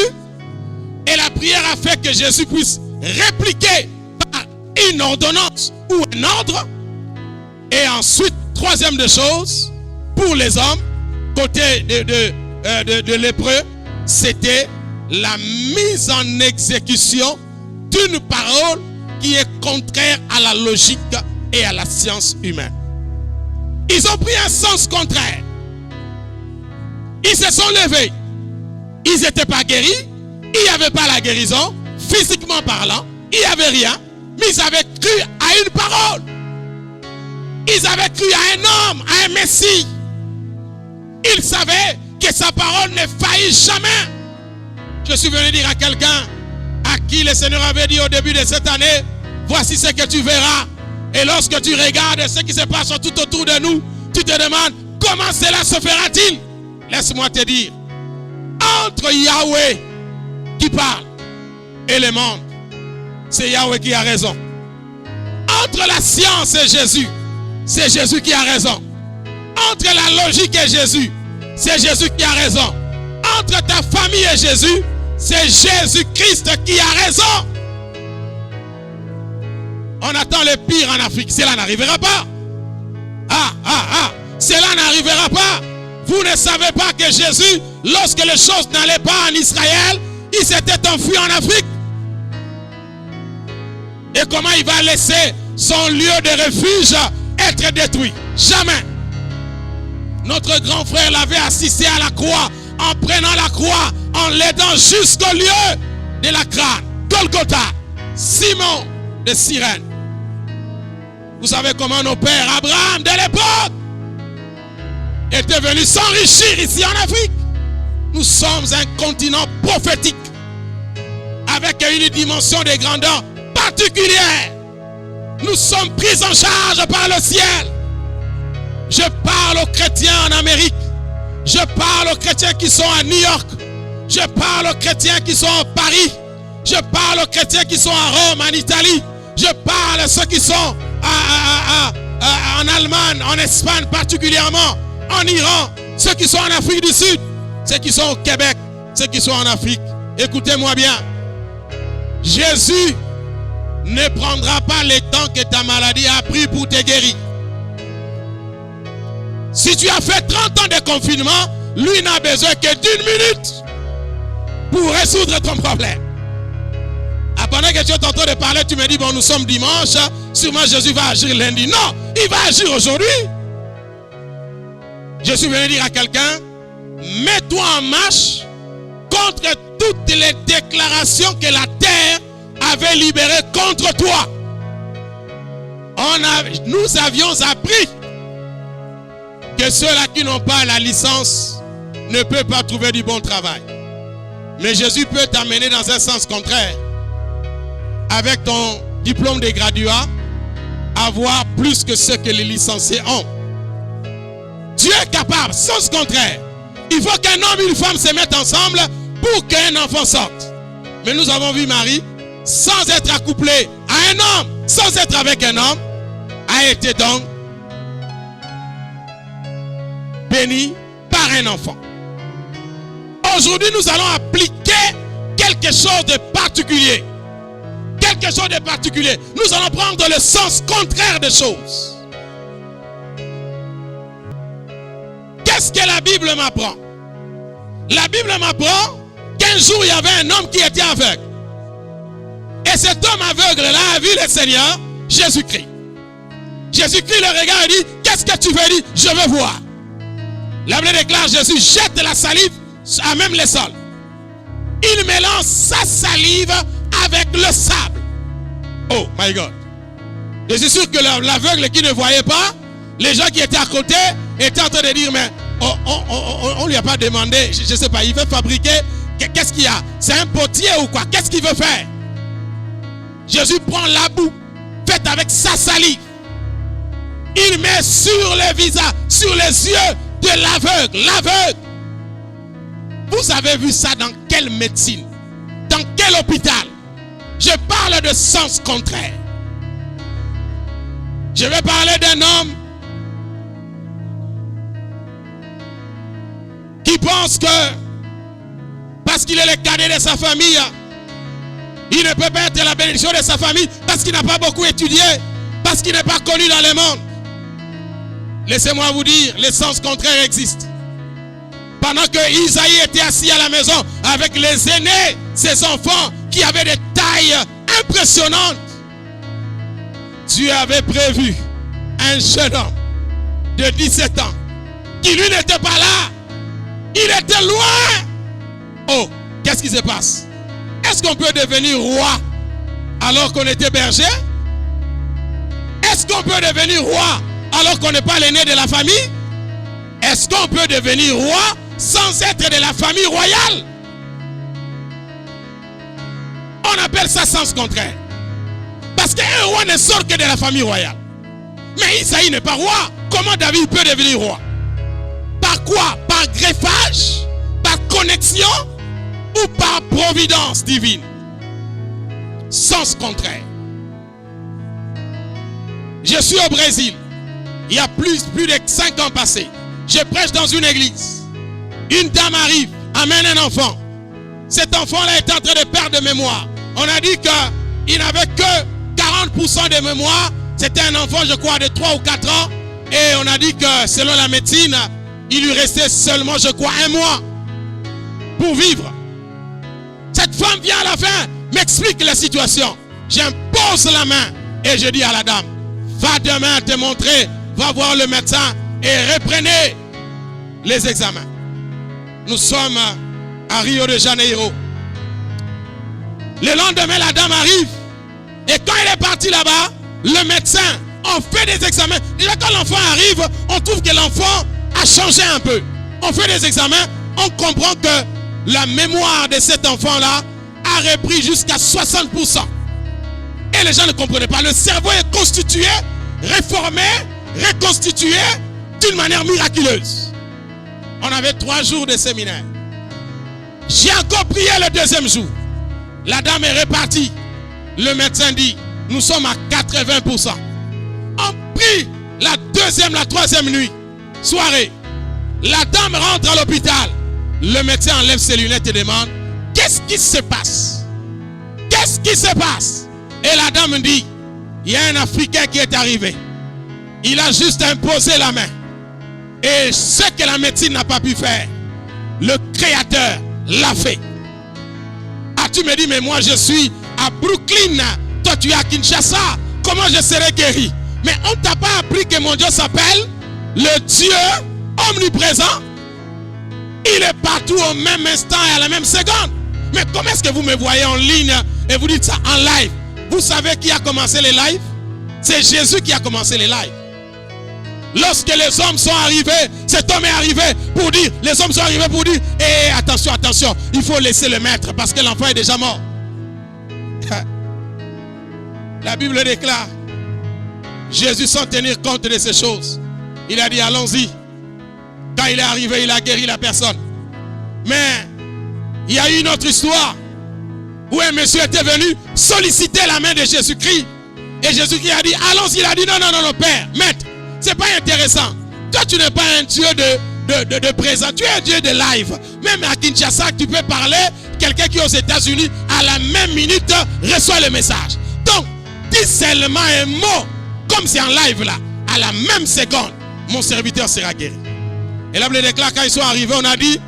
Et la prière a fait que Jésus puisse répliquer par une ordonnance ou un ordre. Et ensuite, troisième des choses, pour les hommes, côté de l'hébreu, c'était la mise en exécution d'une parole qui est contraire à la logique et à la science humaine. Ils ont pris un sens contraire. Ils se sont levés. Ils n'étaient pas guéris. Il n'y avait pas la guérison. Physiquement parlant, il n'y avait rien. Mais ils avaient cru à une parole. Ils avaient cru à un homme, à un Messie. Ils savaient que sa parole ne faillit jamais. Je suis venu dire à quelqu'un à qui le Seigneur avait dit au début de cette année, voici ce que tu verras. Et lorsque tu regardes ce qui se passe tout autour de nous, tu te demandes, comment cela se fera-t-il? Laisse-moi te dire, entre Yahweh qui parle et le monde, c'est Yahweh qui a raison. Entre la science et Jésus, c'est Jésus qui a raison. Entre la logique et Jésus, c'est Jésus qui a raison. Entre ta famille et Jésus, c'est Jésus-Christ qui a raison. On attend le pire en Afrique. Cela n'arrivera pas. Cela n'arrivera pas. Vous ne savez pas que Jésus, lorsque les choses n'allaient pas en Israël, il s'était enfui en Afrique. Et comment il va laisser son lieu de refuge être détruit? Jamais. Notre grand frère l'avait assisté à la croix, en prenant la croix, en l'aidant jusqu'au lieu de la crâne. Golgotha, Simon de Cyrène. Vous savez comment nos pères, Abraham de l'époque, étaient venus s'enrichir ici en Afrique. Nous sommes un continent prophétique, avec une dimension de grandeur particulière. Nous sommes pris en charge par le ciel. Je parle aux chrétiens en Amérique. Je parle aux chrétiens qui sont à New York. Je parle aux chrétiens qui sont à Paris. Je parle aux chrétiens qui sont à Rome, en Italie. Je parle à ceux qui sont en Allemagne, en Espagne particulièrement, en Iran, ceux qui sont en Afrique du Sud, ceux qui sont au Québec, ceux qui sont en Afrique. Écoutez-moi bien. Jésus ne prendra pas le temps que ta maladie a pris pour te guérir. Si tu as fait 30 ans de confinement, lui n'a besoin que d'une minute pour résoudre ton problème. Pendant que tu es en train de parler, tu me dis, bon, nous sommes dimanche, sûrement Jésus va agir lundi. Non, il va agir aujourd'hui. Je suis venu dire à quelqu'un, mets-toi en marche contre toutes les déclarations que la terre avait libérées contre toi. Nous avions appris que ceux-là qui n'ont pas la licence ne peuvent pas trouver du bon travail. Mais Jésus peut t'amener dans un sens contraire. Avec ton diplôme de graduat, avoir plus que ce que les licenciés ont. Dieu est capable, sens contraire. Il faut qu'un homme et une femme se mettent ensemble pour qu'un enfant sorte. Mais nous avons vu Marie, sans être accouplée à un homme, sans être avec un homme, a été donc bénie par un enfant. Aujourd'hui, nous allons appliquer quelque chose de particulier. Quelque chose de particulier. Nous allons prendre le sens contraire des choses. Qu'est-ce que la Bible m'apprend? La Bible m'apprend qu'un jour il y avait un homme qui était aveugle. Et cet homme aveugle-là a vu le Seigneur, Jésus-Christ. Jésus-Christ le regarde et dit, qu'est-ce que tu veux dire? Je veux voir. La Bible déclare, Jésus jette de la salive à même le sol. Il mélange sa salive avec le sable. Oh my God. Je suis sûr que l'aveugle qui ne voyait pas, les gens qui étaient à côté étaient en train de dire, mais on ne lui a pas demandé, je ne sais pas, il veut fabriquer, qu'est-ce qu'il y a? C'est un potier ou quoi? Qu'est-ce qu'il veut faire? Jésus prend la boue faite avec sa salive. Il met sur le visage, sur les yeux de l'aveugle. L'aveugle. Vous avez vu ça dans quelle médecine? Dans quel hôpital? Je parle de sens contraire. Je vais parler d'un homme pense que parce qu'il est le cadet de sa famille, il ne peut pas être la bénédiction de sa famille parce qu'il n'a pas beaucoup étudié, parce qu'il n'est pas connu dans le monde. Laissez-moi vous dire, le sens contraire existe. Pendant que Isaïe était assis à la maison avec les aînés, ses enfants qui avaient des tailles impressionnantes, Dieu avait prévu un jeune homme de 17 ans qui lui n'était pas là. Il était loin. Oh, qu'est-ce qui se passe? Est-ce qu'on peut devenir roi alors qu'on était berger? Est-ce qu'on peut devenir roi alors qu'on n'est pas l'aîné de la famille? Est-ce qu'on peut devenir roi sans être de la famille royale? On appelle ça sens contraire. Parce qu'un roi ne sort que de la famille royale. Mais Isaïe n'est pas roi. Comment David peut devenir roi? Par quoi? Par greffage? Par connexion? Ou par providence divine? Sens contraire. Je suis au Brésil. Il y a plus de 5 ans passés. Je prêche dans une église. Une dame arrive, amène un enfant. Cet enfant-là est en train de perdre de mémoire. On a dit qu'il n'avait que 40% de mémoire. C'était un enfant, je crois, de 3 ou 4 ans. Et on a dit que selon la médecine, il lui restait seulement, je crois, 1 mois pour vivre. Cette femme vient à la fin, m'explique la situation. J'impose la main et je dis à la dame, va demain te montrer, va voir le médecin et reprenez les examens. Nous sommes à Rio de Janeiro. Le lendemain, la dame arrive. Et quand elle est partie là-bas, le médecin, on fait des examens. Déjà quand l'enfant arrive, on trouve que l'enfant a changé un peu. On fait des examens, on comprend que la mémoire de cet enfant-là a repris jusqu'à 60%. Et les gens ne comprenaient pas. Le cerveau est constitué, réformé, reconstitué d'une manière miraculeuse. On avait 3 jours de séminaire. J'ai encore prié le 2e jour. La dame est repartie. Le médecin dit, nous sommes à 80%. On prie la 2e, la 3e nuit, soirée. La dame rentre à l'hôpital. Le médecin enlève ses lunettes et demande, qu'est-ce qui se passe? Qu'est-ce qui se passe? Et la dame dit, il y a un Africain qui est arrivé. Il a juste imposé la main. Et ce que la médecine n'a pas pu faire, le Créateur l'a fait. Ah, tu me dis, mais moi je suis à Brooklyn, toi tu es à Kinshasa, comment je serai guéri? Mais on ne t'a pas appris que mon Dieu s'appelle le Dieu omniprésent. Il est partout au même instant et à la même seconde. Mais comment est-ce que vous me voyez en ligne et vous dites ça en live? Vous savez qui a commencé les lives? C'est Jésus qui a commencé les lives. Lorsque les hommes sont arrivés, cet homme est arrivé pour dire, les hommes sont arrivés pour dire, attention, attention, il faut laisser le maître parce que l'enfant est déjà mort. La Bible déclare, Jésus sans tenir compte de ces choses, il a dit allons-y. Quand il est arrivé, il a guéri la personne. Mais il y a eu une autre histoire où un monsieur était venu solliciter la main de Jésus-Christ. Et Jésus-Christ a dit allons-y. Il a dit non, père, maître. C'est pas intéressant. Toi, tu n'es pas un Dieu de présent. Tu es un Dieu de live. Même à Kinshasa, tu peux parler. Quelqu'un qui est aux États-Unis, à la même minute, reçoit le message. Donc, dis seulement un mot, comme c'est en live là. À la même seconde, mon serviteur sera guéri. Et la Bible déclare, quand ils sont arrivés, on a dit,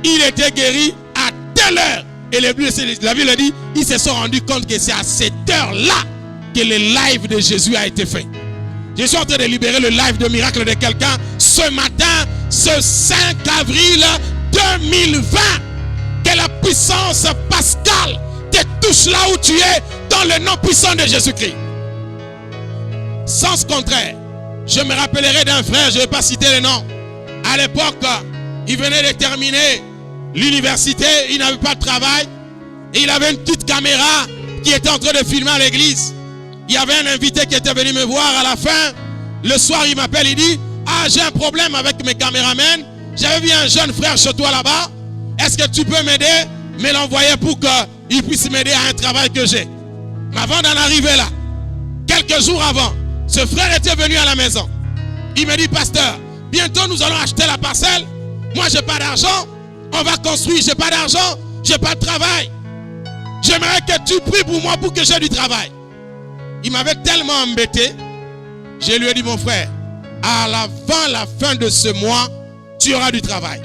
il était guéri à telle heure. Et la Bible dit, ils se sont rendus compte que c'est à cette heure-là que le live de Jésus a été fait. Je suis en train de libérer le live de miracle de quelqu'un ce matin, ce 5 avril 2020. Que la puissance pascale te touche là où tu es, dans le nom puissant de Jésus-Christ. Sens contraire. Je me rappellerai d'un frère, je ne vais pas citer le nom. À l'époque, il venait de terminer l'université, il n'avait pas de travail. Et il avait une petite caméra qui était en train de filmer à l'église. Il y avait un invité qui était venu me voir à la fin. Le soir, il m'appelle, il dit, j'ai un problème avec mes caméramens. J'avais vu un jeune frère chez toi là-bas. Est-ce que tu peux m'aider? Me l'envoyer pour qu'il puisse m'aider à un travail que j'ai. Mais avant d'en arriver là, quelques jours avant, ce frère était venu à la maison. Il me dit, pasteur, bientôt nous allons acheter la parcelle Moi, j'ai pas d'argent. On va construire. J'ai pas d'argent. J'ai pas de travail. J'aimerais que tu pries pour moi pour que j'ai du travail. Il m'avait tellement embêté. Je lui ai dit, mon frère, avant la fin de ce mois, tu auras du travail.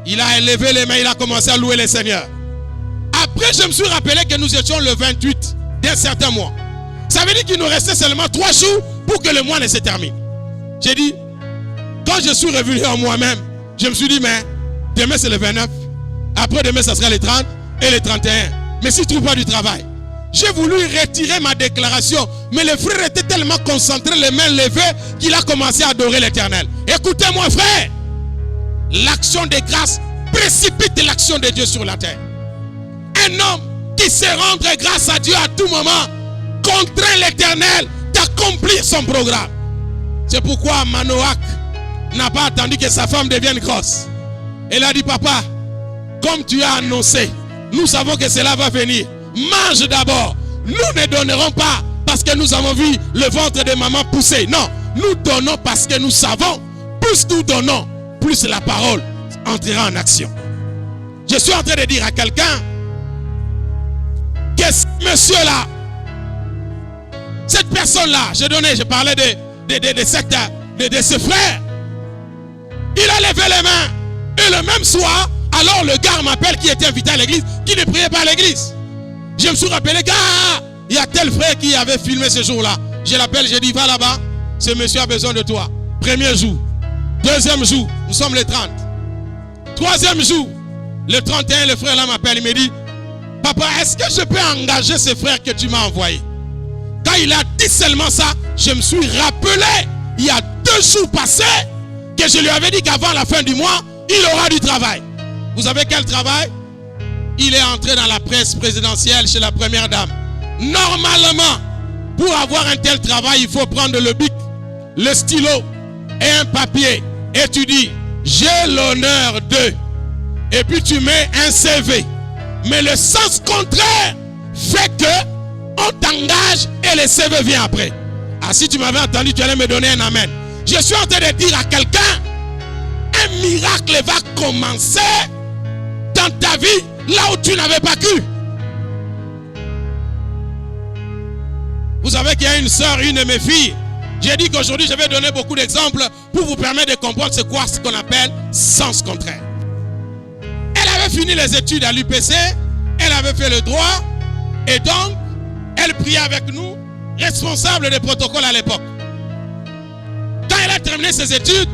Il a élevé les mains, il a commencé à louer le Seigneur. Après, je me suis rappelé que nous étions le 28 d'un certain mois. Ça veut dire qu'il nous restait seulement 3 jours pour que le mois ne se termine. J'ai dit, quand je suis revenu en moi-même, je me suis dit, mais demain c'est le 29. Après demain, ça sera le 30 et le 31. Mais si tu ne trouves pas du travail, j'ai voulu retirer ma déclaration. Mais le frère était tellement concentré, les mains levées, qu'il a commencé à adorer l'Éternel. Écoutez-moi, frère. L'action de grâce précipite l'action de Dieu sur la terre. Un homme qui sait rendre grâce à Dieu à tout moment contraint l'Éternel d'accomplir son programme. C'est pourquoi Manoach n'a pas attendu que sa femme devienne grosse. Elle a dit, papa, comme tu as annoncé, nous savons que cela va venir. Mange d'abord. Nous ne donnerons pas parce que nous avons vu le ventre de maman pousser. Non, nous donnons parce que nous savons. Plus nous donnons, plus la parole entrera en action. Je suis en train de dire à quelqu'un que ce monsieur-là, cette personne-là, je parlais de ce frère, il a levé les mains et le même soir, alors le gars m'appelle qui était invité à l'église, qui ne priait pas à l'église. Je me suis rappelé, gars, il y a tel frère qui avait filmé ce jour-là. Je l'appelle, je dis, va là-bas, ce monsieur a besoin de toi. Premier jour. Deuxième jour, nous sommes le 30. Troisième jour, le 31, le frère là m'appelle, il me dit, papa, est-ce que je peux engager ce frère que tu m'as envoyé? Quand il a dit seulement ça, je me suis rappelé, il y a 2 jours passés, que je lui avais dit qu'avant la fin du mois, il aura du travail. Vous savez quel travail? Il est entré dans la presse présidentielle chez la première dame. Normalement, pour avoir un tel travail, il faut prendre le bic, le stylo et un papier. Et tu dis, j'ai l'honneur de. Et puis tu mets un CV. Mais le sens contraire fait que on t'engage et le CV vient après. Ah, si tu m'avais entendu, tu allais me donner un amen. Je suis en train de dire à quelqu'un, un miracle va commencer dans ta vie là où tu n'avais pas cru. Vous savez qu'il y a une soeur, une de mes filles. J'ai dit qu'aujourd'hui je vais donner beaucoup d'exemples pour vous permettre de comprendre c'est quoi ce qu'on appelle sens contraire. Elle avait fini les études à l'UPC, elle avait fait le droit et donc elle priait avec nous, responsable des protocoles à l'époque. Quand elle a terminé ses études,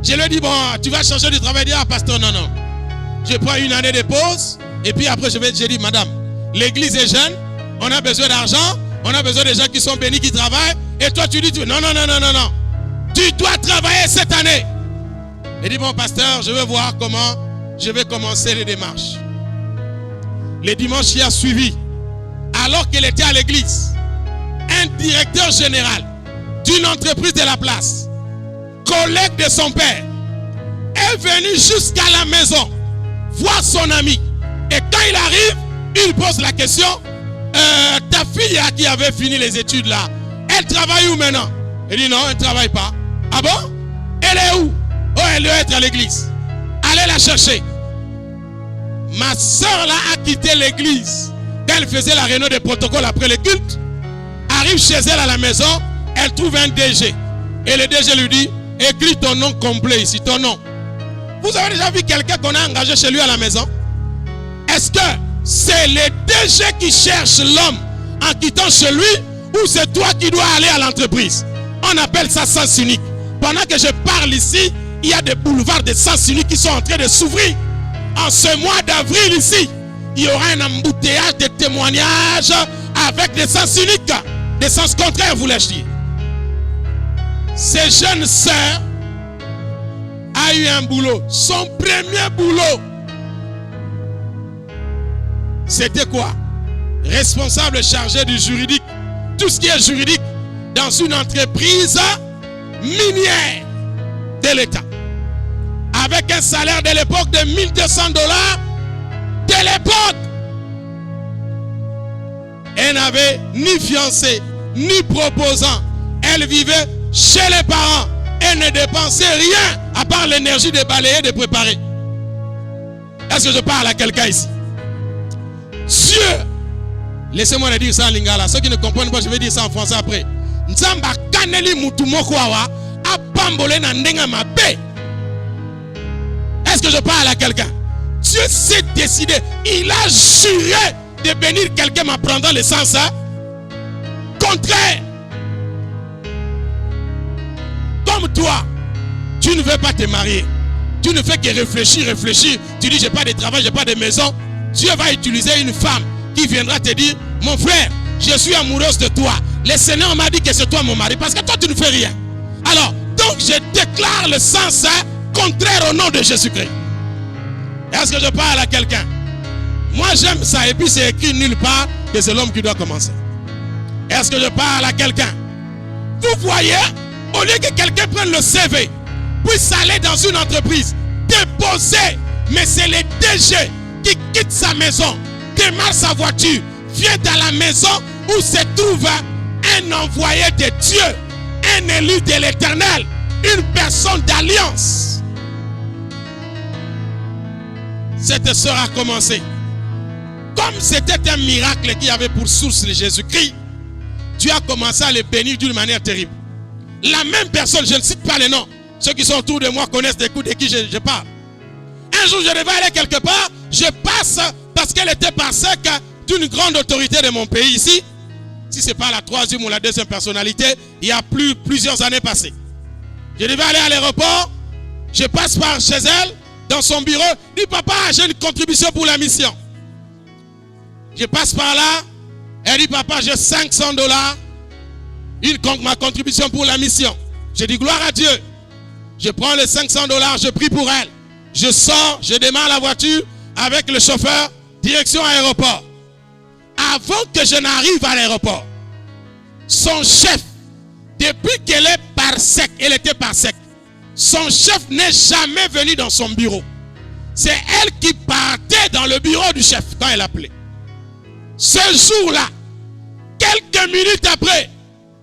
je lui ai dit, bon, tu vas changer de travail. Elle dit, ah pasteur, non. Je prends une année de pause et puis après j'ai dit, madame, l'église est jeune, on a besoin d'argent, on a besoin de gens qui sont bénis, qui travaillent. Et toi tu dis, non. Tu dois travailler cette année. Elle dit, bon pasteur, je vais voir comment je vais commencer les démarches. Les dimanches qui a suivi, alors qu'elle était à l'église, un directeur général d'une entreprise de la place, collègue de son père, est venu jusqu'à la maison voir son ami. Et quand il arrive, il pose la question, ta fille qui avait fini les études là, elle travaille où maintenant? Elle dit non, elle ne travaille pas. Ah bon? Elle est où? Oh, elle doit être à l'église. Allez la chercher. Ma soeur là a quitté l'église. Quand elle faisait la réunion des protocoles après le culte, arrive chez elle à la maison, elle trouve un DG. Et le DG lui dit, écris ton nom complet ici, ton nom. Vous avez déjà vu quelqu'un qu'on a engagé chez lui à la maison? Est-ce que c'est le DG qui cherche l'homme en quittant chez lui ou c'est toi qui dois aller à l'entreprise? On appelle ça sens unique. Pendant que je parle ici, il y a des boulevards de sens unique qui sont en train de s'ouvrir. En ce mois d'avril ici, il y aura un embouteillage de témoignages avec des sens uniques, des sens contraires, voulais-je dire. Ces jeunes sœurs a eu un boulot. Son premier boulot, c'était quoi? Responsable chargé du juridique. Tout ce qui est juridique dans une entreprise minière de l'État. Avec un salaire de l'époque de $1200 de l'époque. Elle n'avait ni fiancé, ni proposant. Elle vivait chez les parents. et ne dépensez rien à part l'énergie de balayer, de préparer. Est-ce que je parle à quelqu'un ici? Dieu, laissez-moi le dire ça en lingala. Ceux qui ne comprennent pas, je vais dire ça en français après. Nzamba kaneli mutumoko awa apambole na ndenga mabe. Est-ce que je parle à quelqu'un? Dieu s'est décidé, il a juré de bénir quelqu'un en prendant le sens contraire. Comme toi, tu ne veux pas te marier. Tu ne fais que réfléchir. Tu dis, j'ai pas de travail, j'ai pas de maison. Dieu va utiliser une femme qui viendra te dire, mon frère, je suis amoureuse de toi. Le Seigneur m'a dit que c'est toi mon mari. Parce que toi, tu ne fais rien. Alors, donc je déclare le sens contraire au nom de Jésus-Christ. Est-ce que je parle à quelqu'un? Moi, j'aime ça. Et puis, c'est écrit nulle part que c'est l'homme qui doit commencer. Est-ce que je parle à quelqu'un? Vous voyez, au lieu que quelqu'un prenne le CV, puisse aller dans une entreprise, déposer, mais c'est le DG qui quitte sa maison, démarre sa voiture, vient dans la maison où se trouve un envoyé de Dieu, un élu de l'Éternel, une personne d'alliance. Cette sœur a commencé. Comme c'était un miracle qui avait pour source Jésus-Christ, Dieu a commencé à les bénir d'une manière terrible. La même personne, je ne cite pas les noms, ceux qui sont autour de moi connaissent des coups de qui je parle. Un jour, je devais aller quelque part, je passe parce qu'elle était par sec d'une grande autorité de mon pays ici. Si ce n'est pas la troisième ou la deuxième personnalité, il y a plusieurs années passées. Je devais aller à l'aéroport, je passe par chez elle, dans son bureau, dit papa, j'ai une contribution pour la mission. Je passe par là, elle dit papa, j'ai $500, ma contribution pour la mission. Je dis gloire à Dieu. Je prends les $500, je prie pour elle. Je sors, je démarre la voiture avec le chauffeur, direction aéroport. Avant que je n'arrive à l'aéroport, son chef, depuis qu'elle est par sec, elle était par sec, son chef n'est jamais venu dans son bureau. C'est elle qui partait dans le bureau du chef quand elle appelait. Ce jour-là, quelques minutes après,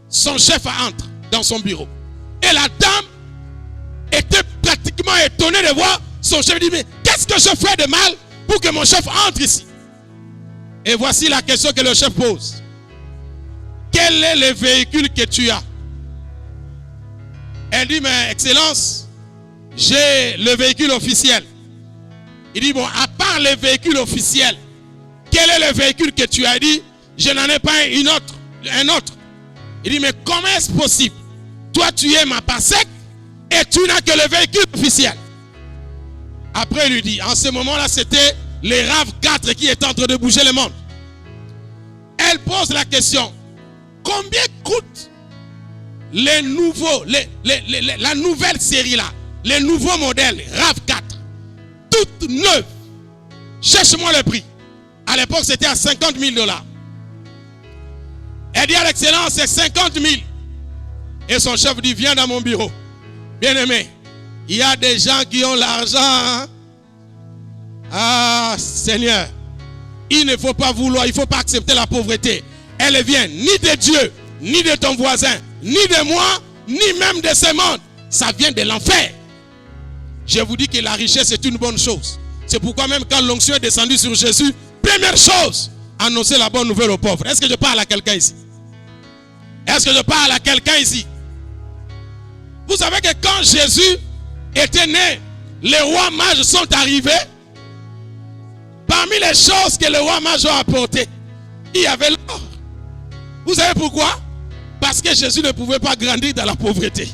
son chef entre dans son bureau. Et la dame était pratiquement étonnée de voir son chef. Dit, mais qu'est-ce que je fais de mal pour que mon chef entre ici? Et voici la question que le chef pose. Quel est le véhicule que tu as? Elle dit, mais Excellence, j'ai le véhicule officiel. Il dit, bon, à part le véhicule officiel, quel est le véhicule que tu as? Dit, je n'en ai pas un autre. Il dit, mais comment est-ce possible? Toi, tu es ma PASEC et tu n'as que le véhicule officiel. Après, il lui dit, en ce moment-là, c'était les RAV4 qui étaient en train de bouger le monde. Elle pose la question, combien coûte la nouvelle série là, les nouveaux modèles RAV4, toutes neuves? Cherche-moi le prix. À l'époque, c'était à $50 000. Elle dit à l'excellence, c'est 50 000. Et son chef dit, viens dans mon bureau. Bien-aimé, il y a des gens qui ont l'argent. Hein? Ah, Seigneur, il ne faut pas vouloir, il ne faut pas accepter la pauvreté. Elle vient ni de Dieu, ni de ton voisin, ni de moi, ni même de ce monde. Ça vient de l'enfer. Je vous dis que la richesse est une bonne chose. C'est pourquoi même quand l'onction est descendue sur Jésus, première chose, annoncer la bonne nouvelle aux pauvres. Est-ce que je parle à quelqu'un ici? Est-ce que je parle à quelqu'un ici? Vous savez que quand Jésus était né, les rois mages sont arrivés. Parmi les choses que les rois mages ont apportées, il y avait l'or. Vous savez pourquoi? Parce que Jésus ne pouvait pas grandir dans la pauvreté.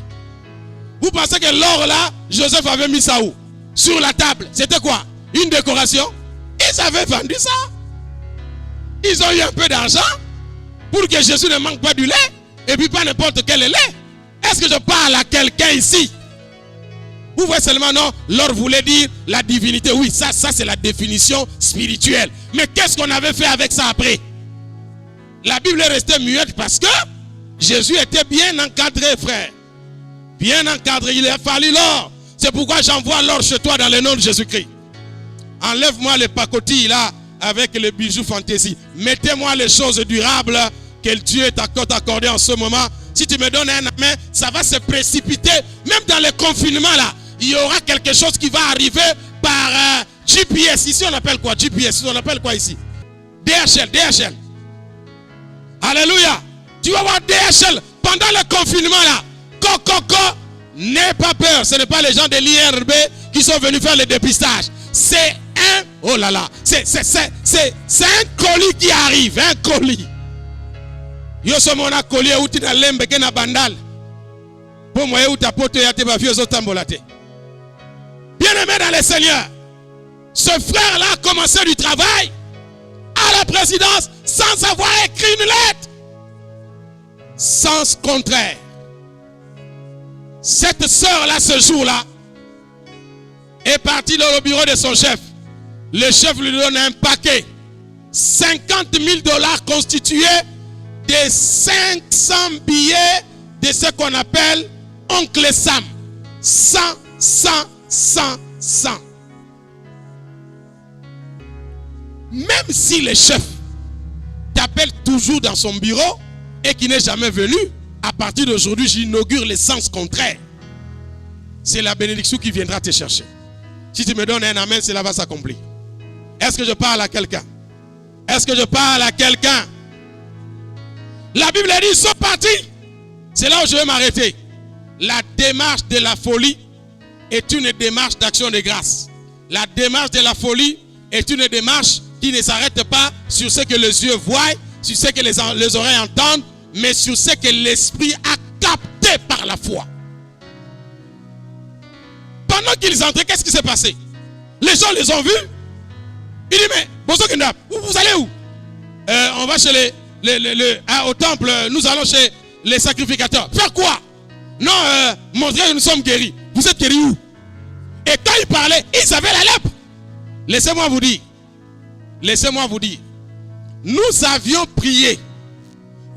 Vous pensez que l'or là, Joseph avait mis ça où? Sur la table. C'était quoi? Une décoration? Ils avaient vendu ça. Ils ont eu un peu d'argent pour que Jésus ne manque pas du lait. Et puis pas n'importe quel lait. Est-ce que je parle à quelqu'un ici? Vous voyez seulement, non, l'or voulait dire la divinité. Oui, ça c'est la définition spirituelle. Mais qu'est-ce qu'on avait fait avec ça après? La Bible est restée muette parce que Jésus était bien encadré, frère. Bien encadré, il a fallu l'or. C'est pourquoi j'envoie l'or chez toi dans le nom de Jésus-Christ. Enlève-moi les pacotilles là avec les bijoux fantaisie. Mettez-moi les choses durables que Dieu t'accorde en ce moment. Si tu me donnes un amen, ça va se précipiter. Même dans le confinement là, il y aura quelque chose qui va arriver par GPS. Ici on appelle quoi? GPS, on appelle quoi ici? DHL. Alléluia. Tu vas voir DHL pendant le confinement là. N'aie pas peur. Ce n'est pas les gens de l'IRB qui sont venus faire le dépistage. C'est un... Oh là là. C'est un colis qui arrive. Un colis. Yo sommes un colis où tu as l'embe qui na bandal. Pour moi, où tu as poté à tes bafios au tambolate. Bien-aimé dans le Seigneur. Ce frère-là a commencé du travail à la présidence sans avoir écrit une lettre. Sens contraire. Cette sœur-là, ce jour-là, est partie dans le bureau de son chef. Le chef lui donne un paquet. $50,000 constitués de 500 billets de ce qu'on appelle Oncle Sam. 100. Même si le chef t'appelle toujours dans son bureau et qui n'est jamais venu, à partir d'aujourd'hui, j'inaugure le sens contraire. C'est la bénédiction qui viendra te chercher. Si tu me donnes un amen, cela va s'accomplir. Est-ce que je parle à quelqu'un? Est-ce que je parle à quelqu'un? La Bible dit, ils sont partis. C'est là où je vais m'arrêter. La démarche de la folie est une démarche d'action de grâce. La démarche de la folie est une démarche qui ne s'arrête pas sur ce que les yeux voient, sur ce que les oreilles entendent, mais sur ce que l'esprit a capté par la foi. Pendant qu'ils entraient, qu'est-ce qui s'est passé? Les gens les ont vus. Il dit, mais vous allez où? On va chez au temple, nous allons chez les sacrificateurs. Faire quoi? Non, montrer que nous sommes guéris. Vous êtes guéris où? Et quand ils parlaient, ils avaient la lèpre. Laissez-moi vous dire. Nous avions prié.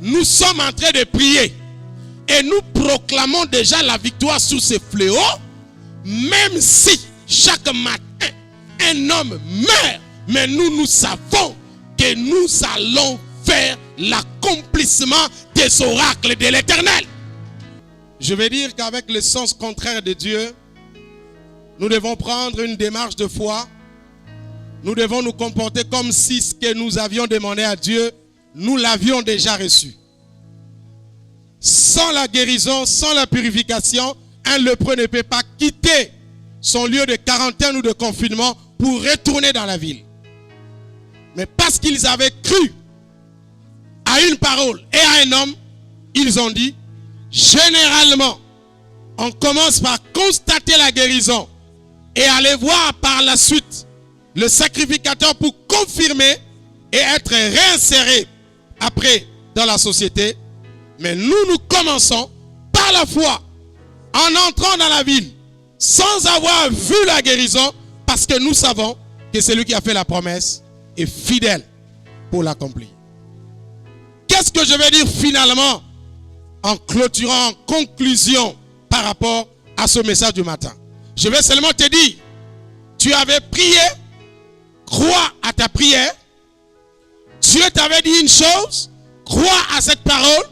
Nous sommes en train de prier. Et nous proclamons déjà la victoire sur ces fléaux. Même si chaque matin, un homme meurt. Mais nous savons que nous allons faire l'accomplissement des oracles de l'Éternel. Je vais dire qu'avec le sens contraire de Dieu, nous devons prendre une démarche de foi. Nous devons nous comporter comme si ce que nous avions demandé à Dieu, nous l'avions déjà reçu. Sans la guérison, sans la purification, un lépreux ne peut pas quitter son lieu de quarantaine ou de confinement pour retourner dans la ville. Mais parce qu'ils avaient cru à une parole et à un homme, ils ont dit, généralement, on commence par constater la guérison et aller voir par la suite le sacrificateur pour confirmer et être réinséré après dans la société. Mais nous commençons par la foi en entrant dans la ville sans avoir vu la guérison parce que nous savons que celui qui a fait la promesse est fidèle pour l'accomplir. Qu'est-ce que je vais dire finalement en clôturant, en conclusion par rapport à ce message du matin? Je vais seulement te dire, tu avais prié, crois à ta prière. Dieu t'avait dit une chose, crois à cette parole.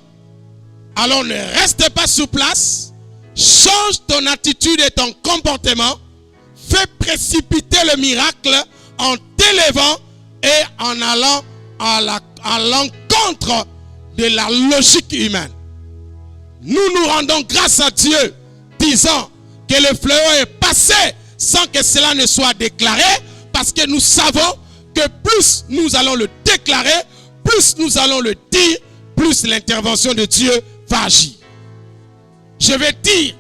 Alors ne reste pas sur place, change ton attitude et ton comportement, fais précipiter le miracle en t'élevant et en allant à l'encontre de la logique humaine. Nous nous rendons grâce à Dieu, disant que le fléau est passé sans que cela ne soit déclaré, parce que nous savons que plus nous allons le déclarer, plus nous allons le dire, plus l'intervention de Dieu va agir. Je vais dire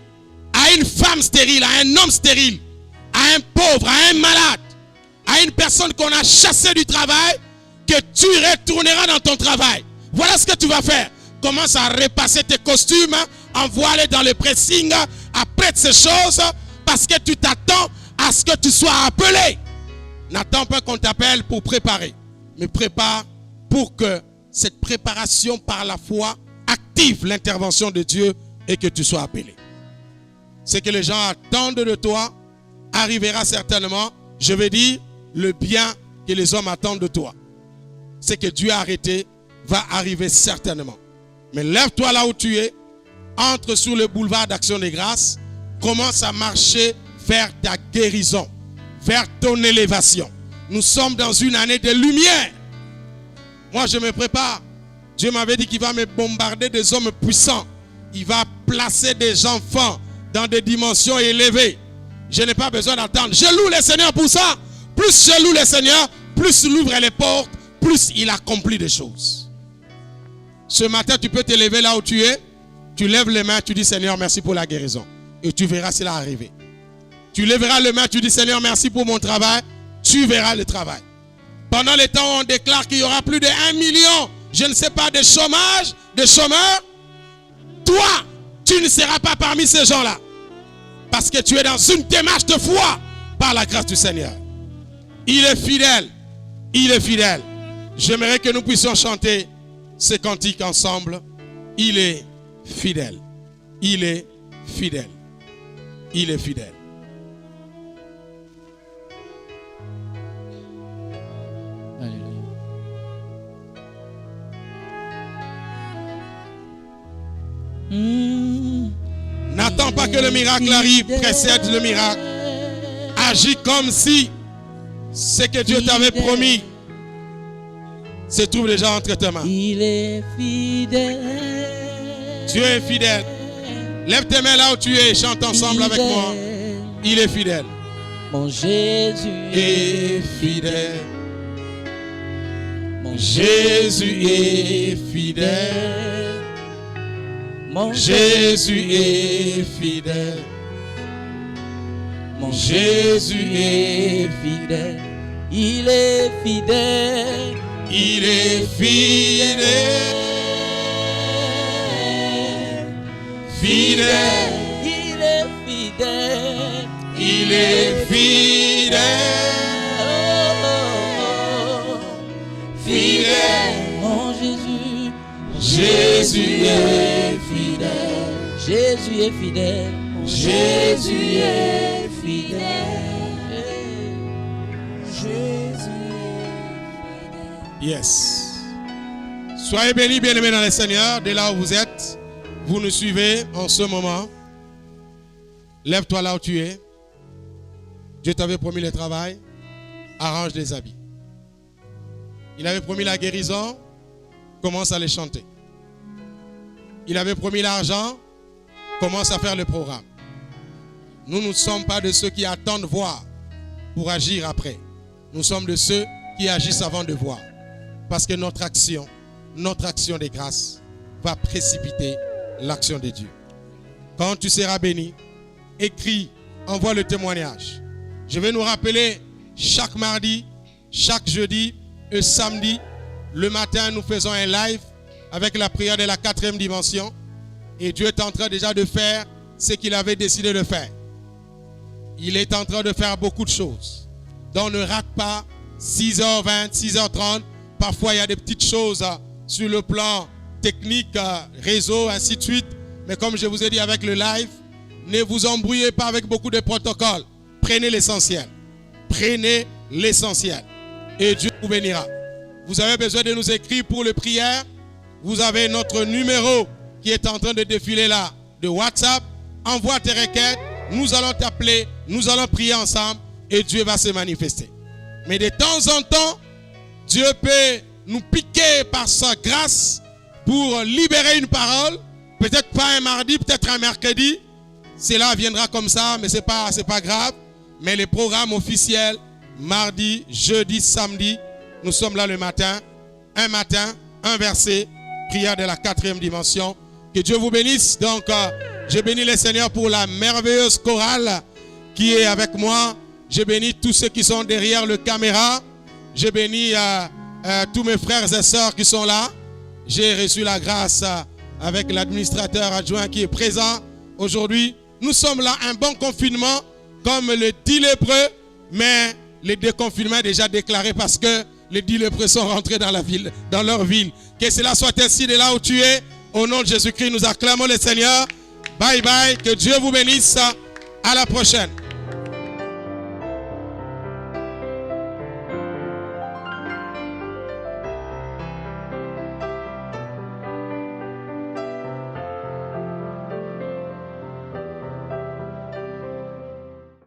à une femme stérile, à un homme stérile, à un pauvre, à un malade, à une personne qu'on a chassée du travail, que tu retourneras dans ton travail. Voilà ce que tu vas faire. Commence à repasser tes costumes, envoie-les dans le pressing, apprête ces choses, parce que tu t'attends à ce que tu sois appelé. N'attends pas qu'on t'appelle pour préparer, mais prépare pour que cette préparation par la foi active l'intervention de Dieu et que tu sois appelé. Ce que les gens attendent de toi arrivera certainement. Je vais dire, le bien que les hommes attendent de toi, ce que Dieu a arrêté va arriver certainement. Mais lève-toi là où tu es, entre sur le boulevard d'Action des Grâces, commence à marcher vers ta guérison, vers ton élévation. Nous sommes dans une année de lumière. Moi, je me prépare. Dieu m'avait dit qu'il va me bombarder des hommes puissants. Il va placer des enfants dans des dimensions élevées. Je n'ai pas besoin d'attendre. Je loue le Seigneur pour ça. Plus je loue le Seigneur, plus il ouvre les portes, plus il accomplit des choses. Ce matin, tu peux t'élever là où tu es. Tu lèves les mains, tu dis Seigneur, merci pour la guérison. Et tu verras cela arriver. Tu lèveras les mains, tu dis Seigneur, merci pour mon travail. Tu verras le travail. Pendant les temps où on déclare qu'il y aura plus de 1 million, je ne sais pas, de chômage, de chômeurs, toi, tu ne seras pas parmi ces gens-là. Parce que tu es dans une démarche de foi par la grâce du Seigneur. Il est fidèle. Il est fidèle. J'aimerais que nous puissions chanter ces cantiques ensemble. Il est fidèle. Il est fidèle. Il est fidèle. Alléluia. N'attends pas que le miracle arrive, précède le miracle. Agis comme si ce que Dieu t'avait promis se trouve déjà entre tes mains. Il est fidèle. Dieu est fidèle. Lève tes mains là où tu es et chante ensemble avec moi. Il est fidèle. Mon Jésus est fidèle. Mon Jésus est fidèle. Mon Jésus est fidèle. Mon Jésus est fidèle. Il est fidèle. Il est fidèle. Fidèle. Il est fidèle. Il est fidèle. Fidèle. Mon Jésus. Jésus est fidèle. Jésus est fidèle. Jésus est fidèle. Jésus est Yes. Soyez bénis, bien-aimés dans le Seigneur, dès là où vous êtes. Vous nous suivez en ce moment. Lève-toi là où tu es. Dieu t'avait promis le travail. Arrange des habits. Il avait promis la guérison. Commence à les chanter. Il avait promis l'argent. Commence à faire le programme. Nous ne sommes pas de ceux qui attendent voir pour agir après. Nous sommes de ceux qui agissent avant de voir. Parce que notre action des grâces va précipiter l'action de Dieu. Quand tu seras béni, écris, envoie le témoignage. Je vais nous rappeler chaque mardi, chaque jeudi et samedi, le matin, nous faisons un live avec la prière de la 4e dimension. Et Dieu est en train déjà de faire ce qu'il avait décidé de faire. Il est en train de faire beaucoup de choses. Donc ne rate pas 6h20, 6h30. Parfois, il y a des petites choses sur le plan technique, réseau, ainsi de suite. Mais comme je vous ai dit avec le live, ne vous embrouillez pas avec beaucoup de protocoles. Prenez l'essentiel. Prenez l'essentiel. Et Dieu vous bénira. Vous avez besoin de nous écrire pour les prières. Vous avez notre numéro qui est en train de défiler là, de WhatsApp. Envoie tes requêtes. Nous allons t'appeler. Nous allons prier ensemble. Et Dieu va se manifester. Mais de temps en temps, Dieu peut nous piquer par sa grâce pour libérer une parole. Peut-être pas un mardi, peut-être un mercredi. Cela viendra comme ça, mais ce n'est pas grave. Mais les programmes officiels, mardi, jeudi, samedi, nous sommes là le matin. Un matin, un verset, prière de la 4e dimension. Que Dieu vous bénisse. Donc, je bénis le Seigneur pour la merveilleuse chorale qui est avec moi. Je bénis tous ceux qui sont derrière le caméra. Je bénis tous mes frères et sœurs qui sont là. J'ai reçu la grâce avec l'administrateur adjoint qui est présent aujourd'hui. Nous sommes là, un bon confinement, comme le dit l'hébreu, mais le déconfinement est déjà déclaré parce que les 10 lépreux sont rentrés dans la ville, dans leur ville. Que cela soit ainsi de là où tu es. Au nom de Jésus-Christ, nous acclamons le Seigneur. Bye bye. Que Dieu vous bénisse. À la prochaine.